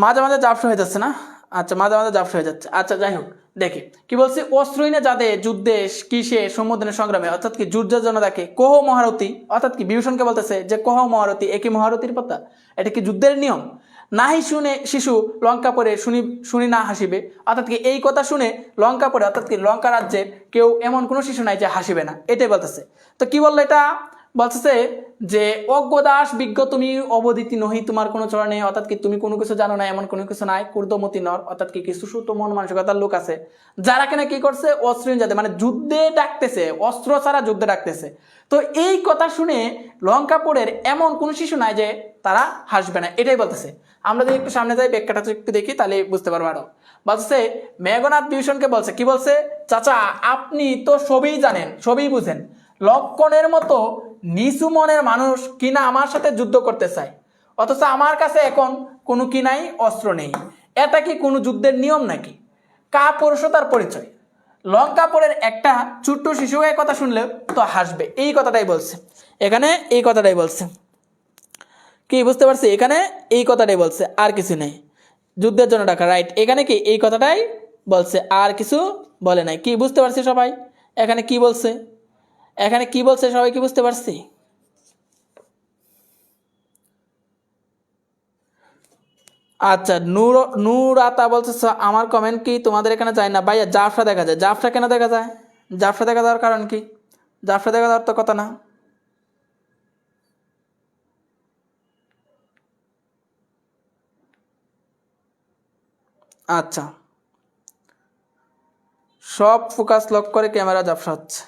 [SPEAKER 1] মাঝে মাঝে জাপসা হয়ে যাচ্ছে না, আচ্ছা মাঝে মাঝে জাপসা হয়ে যাচ্ছে, আচ্ছা যাই হোক দেখি কি বলছে, অস্ত্রহীনে যাদের যুদ্ধে কিসে সম্বোধনের সংগ্রামে, অর্থাৎ কি যুদ্ধের জন্য দেখে কোহ মহারথী, অর্থাৎ কি বিভীষণকে বলতেছে যে কোহ মহারথী, একই মহারথীর পথা, এটা কি যুদ্ধের নিয়ম, নাহি শুনে শিশু লঙ্কা পরে শুনি না হাসিবে, অর্থাৎ কি এই কথা শুনে লঙ্কা পরে, অর্থাৎ কি লঙ্কা রাজ্যের কেউ এমন কোনো শিশু নাই যে হাসিবে না, এটাই বলতেছে। তো কি বললো এটা, বলতেছে যে অজ্ঞদাস বিজ্ঞ তুমি অবদিতি নহি, তোমার কোনো চরণে, অর্থাৎ কি তুমি কোনো কিছু জানো না, এমন কোনো কিছু নাই। কুর্দমতি নর, অর্থাৎ কি কিছু সুত মন মানসিকতার লোক আছে যারা কিনা কি করছে, অস্ত্রহীন যাতে মানে যুদ্ধে ডাকতেছে, অস্ত্র ছাড়া যুদ্ধে ডাকতেছে। তো এই কথা শুনে লঙ্কাপুরের এমন কোনো শিশু নাই যে তারা হাসবে না, এটাই বলতেছে। আমরা যদি একটু সামনে যাই, ব্যাখ্যাটা একটু দেখি, তাহলে বুঝতে পারবো আরো। বলছে মেঘনাথ বিভীষণকে বলছে, কি বলছে, চাচা আপনি তো সবই জানেন, সবই বুঝেন, লক্ষণের মতো নিচু মনের মানুষ কিনা আমার সাথে যুদ্ধ করতে চায়, অথচ আমার কাছে এখন কোনো কি নাই, অস্ত্র নেই, এটা কি কোনো যুদ্ধের নিয়ম নাকি? কাপুরুষতার পরিচয়। লঙ্কাপুরের একটা ছোট্ট শিশু এই কথা শুনলেও তো হাসবে, এই কথাটাই বলছে এখানে, এই কথাটাই বলছে, কি বুঝতে পারছি, এখানে এই কথাটাই বলছে, আর কিছু নেই, যুদ্ধের জন্য ডাকা, রাইট, এখানে কি এই কথাটাই বলছে, আর কিছু বলে নাই। কি বুঝতে পারছি সবাই এখানে কি বলছে, এখানে কি বলছে সবাই কি বুঝতে পারছি? আচ্ছা নূর আতা বলছে আমার কমেন্ট কি তোমাদের এখানে যায় না? ভাইয়া জাফরা দেখা যায়, জাফরা কেন দেখা যায়? জাফরা দেখা যাওয়ার কারণ কি? জাফরা দেখা যাওয়ার তো কথা না। আচ্ছা সব ফোকাস লক করে ক্যামেরা জাফরা হচ্ছে,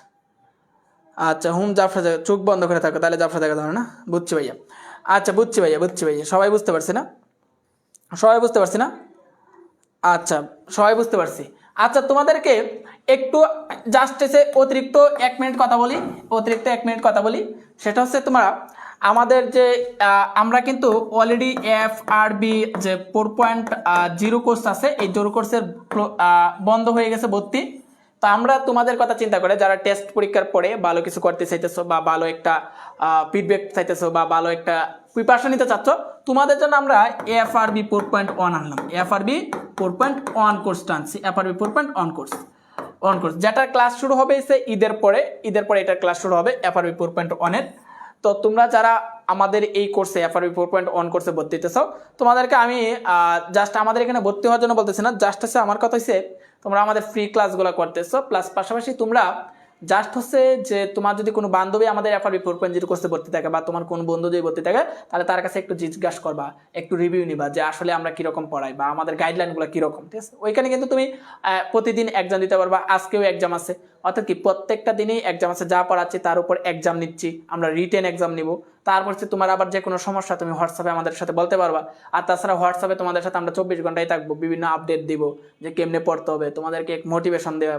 [SPEAKER 1] আচ্ছা জাফরা চোখ বন্ধ করে থাকো, তাহলে জাফরা দেখা যাবে না, বুঝছি ভাইয়া। আচ্ছা বুঝছি ভাইয়া, সবাই বুঝতে পারছি না, সবাই বুঝতে পারছি না, আচ্ছা সবাই বুঝতে পারছি। আচ্ছা তোমাদেরকে একটু জাস্ট এসে অতিরিক্ত 1 মিনিট কথা বলি, সেটা হচ্ছে তোমরা আমাদের যে আমরা কিন্তু অলরেডি FRB যে 4.0 কোর্স আছে, এই 0 কোর্সের বন্ধ হয়ে গেছে ভর্তি। তো আমরা তোমাদের কথা চিন্তা করে যারা টেস্ট পরীক্ষার পরে ভালো কিছু করতে চাইতেছো, বা ভালো একটা ফিডব্যাক চাইতেছো, বা ভালো একটা প্রিপারেশন নিতে চাচ্ছ, তোমাদের জন্য আমরা FRB 4.1 আনলাম, FRB 4.1 কোর্সটা আনছি, FRB 4.1 কোর্স, যেটার ক্লাস শুরু হবে ঈদের পরে এটার ক্লাস শুরু হবে FRB 4.1 এর। তো তোমরা যারা আমাদের এই কোর্সে FRB 4.1 কোর্সে ভর্তি হতে চাও, তোমাদেরকে আমি জাস্ট আমাদের এখানে ভর্তি হওয়ার জন্য বলতেছি না, জাস্ট হচ্ছে আমার কথা হচ্ছে তোমরা আমাদের ফ্রি ক্লাসগুলো করতেছো, প্লাস পাশাপাশি তোমরা জাস্ট হচ্ছে যে তোমার যদি কোনো বান্ধবী আমাদের FRB 4.0 কোর্সে ভর্তি থাকে, বা তোমার কোনো বন্ধু যদি ভর্তি থাকে, তাহলে তার কাছে একটু জিজ্ঞাসা করবা, একটু রিভিউ নিবা যে আসলে আমরা কিরকম পড়াই বা আমাদের গাইডলাইনগুলো কিরকম, ঠিক আছে? ওইখানে কিন্তু তুমি প্রতিদিন এক্সাম দিতে পারবা, আজকেও এক্সাম আছে, অর্থাৎ কি প্রত্যেকটা দিনই এক্সাম আছে, যা পড়াচ্ছি তার উপর এক্সাম নিচ্ছি আমরা, রিটেন এক্সাম নিব। তারপর হচ্ছে তোমার আবার যে কোনো সমস্যা তুমি হোয়াটসঅ্যাপে আমাদের সাথে বলতে পারবা। আর তাছাড়া হোয়াটসঅ্যাপে তোমাদের সাথে আমরা 24 ঘন্টায় থাকবো, বিভিন্ন আপডেট দিব যে কেমনে পড়তে হবে, তোমাদেরকে এক মোটিভেশন দেওয়া,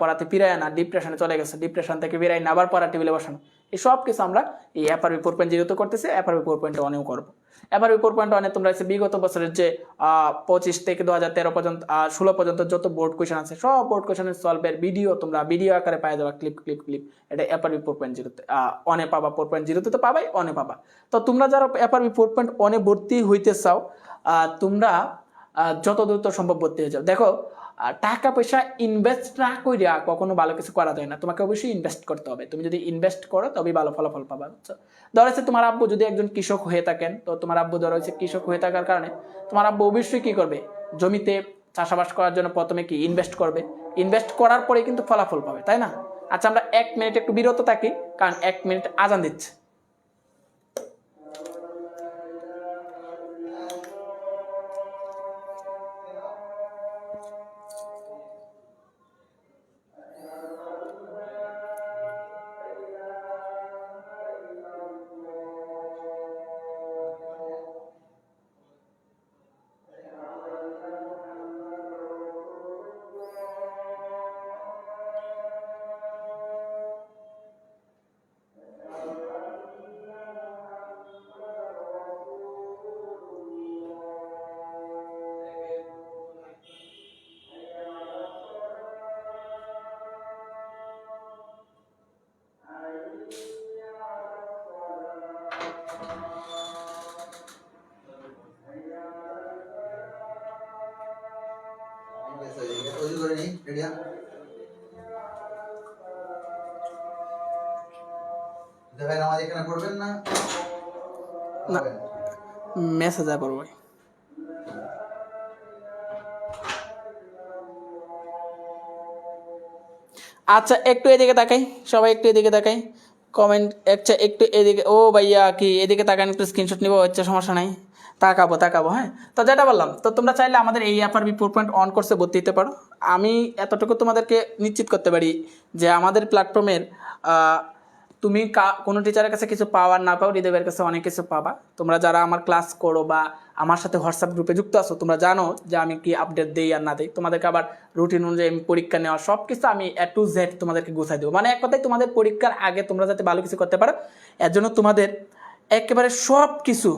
[SPEAKER 1] পড়াতে ফিরায় না, ডিপ্রেশনে চলে গেছে, ডিপ্রেশন থেকে ফিরাই না, আবার পড়া টেবিলে বসানো, এই সব কিছু আমরা এই FRB 4.0 করতেছি, FRB 4.1 করবো। এফআরবি 4.1 তোমরা হচ্ছে বিগত বছরের যে 25 থেকে 2013 পর্যন্ত 16 পর্যন্ত যত বোর্ড কোয়েশ্চেন আছে সব বোর্ড কোয়েশ্চেনের সলভের ভিডিও আকারে পাওয়া যাবে, ক্লিপ। এটা এফআরবি 4.0 অনে পাবা, 4.0 তো পাবাই, অনে পাবা। তো তোমরা যারা এফআরবি 4.1 ভর্তি হইতে চাও তোমরা যত দ্রুত সম্ভব ভর্তি হয়ে যাও। দেখো টাকা পয়সা ইনভেস্ট না কইরা কখনো ভালো কিছু করা যায় না, তোমাকে অবশ্যই ইনভেস্ট করতে হবে। তুমি যদি ইনভেস্ট করো তবেই ভালো ফলাফল পাবা। বুঝছো? ধরো হচ্ছে তোমার আব্বু যদি একজন কৃষক হয়ে থাকেন, তো তোমার আব্বু ধরো হচ্ছে কৃষক হয়ে থাকার কারণে তোমার আব্বু অবশ্যই কি করবে, জমিতে চাষাবাস করার জন্য প্রথমে কি ইনভেস্ট করবে, ইনভেস্ট করার পরে কিন্তু ফলাফল পাবে, তাই না? আচ্ছা আমরা 1 মিনিট একটু বিরত থাকি, কারণ 1 মিনিট আজান দিচ্ছে। মেসেজ আবার ভাই আচ্ছা একটু এদিকে তাকাই, সবাই একটু এদিকে তাকাই, কমেন্ট আচ্ছা একটু এদিকে, ও ভাইয়া কি এদিকে তাকান, একটু স্ক্রিনশট নিবো, হচ্ছে সমস্যা নাই, তাকাবো। হ্যাঁ, তো যেটা বললাম, তো তোমরা চাইলে আমাদের এই এফআরবি 4.1 কোর্সে ভর্তি হতে পারো। আমি এতটুকু তোমাদেরকে নিশ্চিত করতে পারি যে আমাদের প্ল্যাটফর্মের তুমি কোনো টিচারের কাছে কিছু পাওয়ার না পাও, হৃদয়ের কাছে অনেক কিছু পাবা। তোমরা যারা আমার ক্লাস করো বা আমার সাথে হোয়াটসঅ্যাপ গ্রুপে যুক্ত আছো, তোমরা জানো যে আমি কি আপডেট দিই আর না দিই। তোমাদেরকে আবার রুটিন অনুযায়ী পরীক্ষা নেওয়া সব কিছু আমি A to Z তোমাদেরকে গুছাই দেবো। মানে এক কথায় তোমাদের পরীক্ষার আগে তোমরা যাতে ভালো কিছু করতে পারো, এর জন্য তোমাদের একেবারে সব কিছু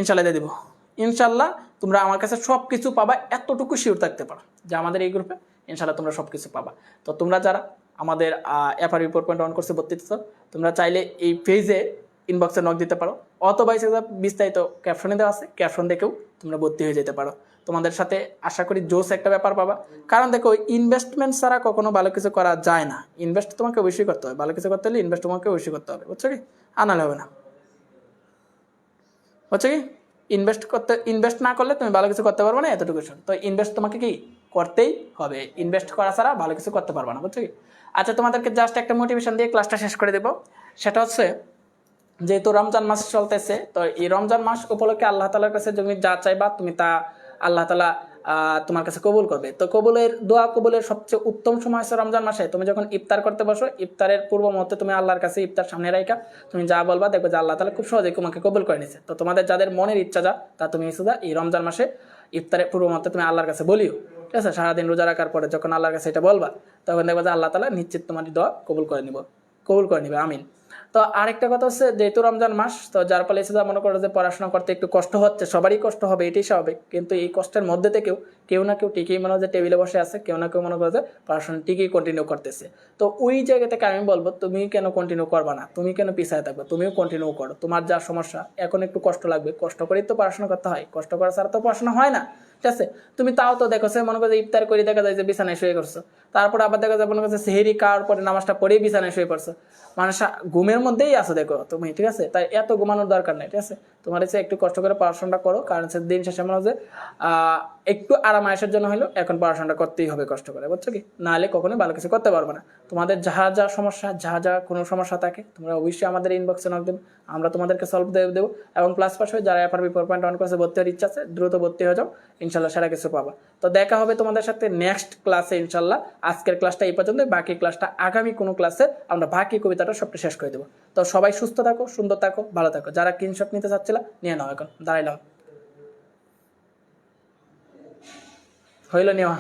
[SPEAKER 1] ইনশাল্লাহ দিয়ে দেবো। ইনশাল্লাহ তোমরা আমার কাছে সব কিছু পাবা, এতটুকু শিওর থাকতে পারো যে আমাদের এই গ্রুপে ইনশাল্লাহ তোমরা সব কিছু পাবা। তো তোমরা যারা আমাদের এফআরবি 4.1 কোর্সে ভর্তি হতে চাও, তোমরা চাইলে এই পেজে ইনবক্সে নক দিতে পারো, অথবা বিস্তারিত ক্যাপশনে দেওয়া আছে, ক্যাপশন দেখেও তোমরা ভর্তি হয়ে যেতে পারো। তোমাদের সাথে আশা করি জোস একটা ব্যাপার পাবা। কারণ দেখো ইনভেস্টমেন্ট ছাড়া কখনো ভালো কিছু করা যায় না। ইনভেস্ট তোমাকে অবশ্যই করতে হবে, ভালো কিছু করতে হলে ইনভেস্ট তোমাকে অবশ্যই করতে হবে, বুঝছো কি? আনালে হবে না, বুঝছো কি? ইনভেস্ট না করলে তুমি ভালো কিছু করতে পারবে না, এতটুকু। তো ইনভেস্ট তোমাকে কি করতেই হবে, ইনভেস্ট করা ছাড়া ভালো কিছু করতে পারবে না, বুঝছো কি? আচ্ছা তোমাদেরকে জাস্ট একটা মোটিভেশন দিয়ে ক্লাসটা শেষ করে দেবো। সেটা হচ্ছে যেহেতু রমজান মাস চলতেছে, তো এই রমজান মাস উপলক্ষে আল্লাহ তালার কাছে তুমি যা চাইবা তুমি তা আল্লাহ তালা তোমার কাছে কবুল করবে। তো দোয়া কবুলের সবচেয়ে উত্তম সময় হচ্ছে রমজান মাসে। তুমি যখন ইফতার করতে বসো, ইফতারের পূর্ব মুহূর্তে তুমি আল্লাহর কাছে ইফতার সামনে রাখা তুমি যা বলবা, দেখবে যে আল্লাহ তালা খুব সহজেই তোমাকে কবুল করে নিছে। তো তোমাদের যাদের মনের ইচ্ছা যা তা তুমি এই রমজান মাসে ইফতারের পূর্ব মুহূর্তে তুমি আল্লাহর কাছে বলিও, ঠিক আছে? সারাদিন রোজা রাখার পরে যখন আল্লাহর কাছে এটা বলবা, তখন দেখবা যে আল্লাহ তালা নিশ্চিত তোমার দোয়া কবুল করে নিবে, আমিন। তো আরেকটা কথা হচ্ছে, যেহেতু রমজান মাস, তো যার ফলে এসে মনে করো যে পড়াশোনা করতে একটু কষ্ট হচ্ছে, সবারই কষ্ট হবে, এটাই স্বাভাবিক। কিন্তু এই কষ্টের মধ্যে থেকেও কেউ না কেউ টিকেই মনে হয় যে টেবিলে বসে আছে, কেউ না কেউ মনে করো যে পড়াশোনা টিকেই কন্টিনিউ করতেছে। তো ওই জায়গা থেকে আমি বলবো, তুমি কেন কন্টিনিউ করবা না, তুমি কেন পিছায় থাকবে, তুমিও কন্টিনিউ করো। তোমার যা সমস্যা এখন একটু কষ্ট লাগবে, কষ্ট করেই তো পড়াশোনা করতে হয়, কষ্ট করা ছাড়া তো পড়াশোনা হয় না, ঠিক আছে? তুমি তাও তো দেখো, মনে করো যে ইফতার করে দেখা যায় যে বিছানায় শুয়ে করছো, তারপর আবার দেখা যায় মনে করছে সেহেরি খাওয়ার পরে নামাজটা পরেই বিছানায় শুয়ে পড়ছো, মানে ঘুমের মধ্যেই আছো দেখো তুমি, ঠিক আছে? তাই এত ঘুমানোর দরকার নেই, ঠিক আছে? তোমার হচ্ছে একটু কষ্ট করে পড়াশোনাটা করো, কারণ দিন শেষে মনে হয় যে একটু আরাম আয়েশের জন্য হলো এখন পড়াশোনাটা করতেই হবে কষ্ট করে, বুঝছো কি? নাহলে কখনোই ভালো কিছু করতে পারবে না। তোমাদের যা সমস্যা, যা কোনো সমস্যা থাকে, তোমরা অবশ্যই আমাদের ইনবক্সে নক দেবে, আমরা তোমাদেরকে সলভ দেবো। এবং প্লাস পাস হয়ে যারা এফআরবি 4.1 কোর্সে ভর্তি হওয়ার ইচ্ছা আছে, দ্রুত ভর্তি হয়ে যাও, ইনশাল্লাহ সেরা কিছু পাবা। তো দেখা হবে তোমাদের সাথে নেক্সট ক্লাসে ইনশাল্লাহ। আজকের ক্লাসটা এই পর্যন্ত, বাকি ক্লাসটা আগামী কোনো ক্লাসে আমরা বাকি কবিতাটা সবটা শেষ করে দেবো। তো সবাই সুস্থ থাকো, সুন্দর থাকো, ভালো থাকো। যারা স্ক্রিনশট নিতে চাচ্ছিল নিয়ে নাও, এখন দাঁড়াইলাম, হইল নেওয়া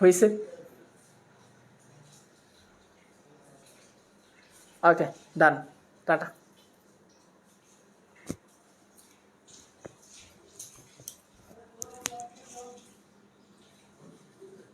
[SPEAKER 1] হয়েছে। ওকে, ডান, টাটা।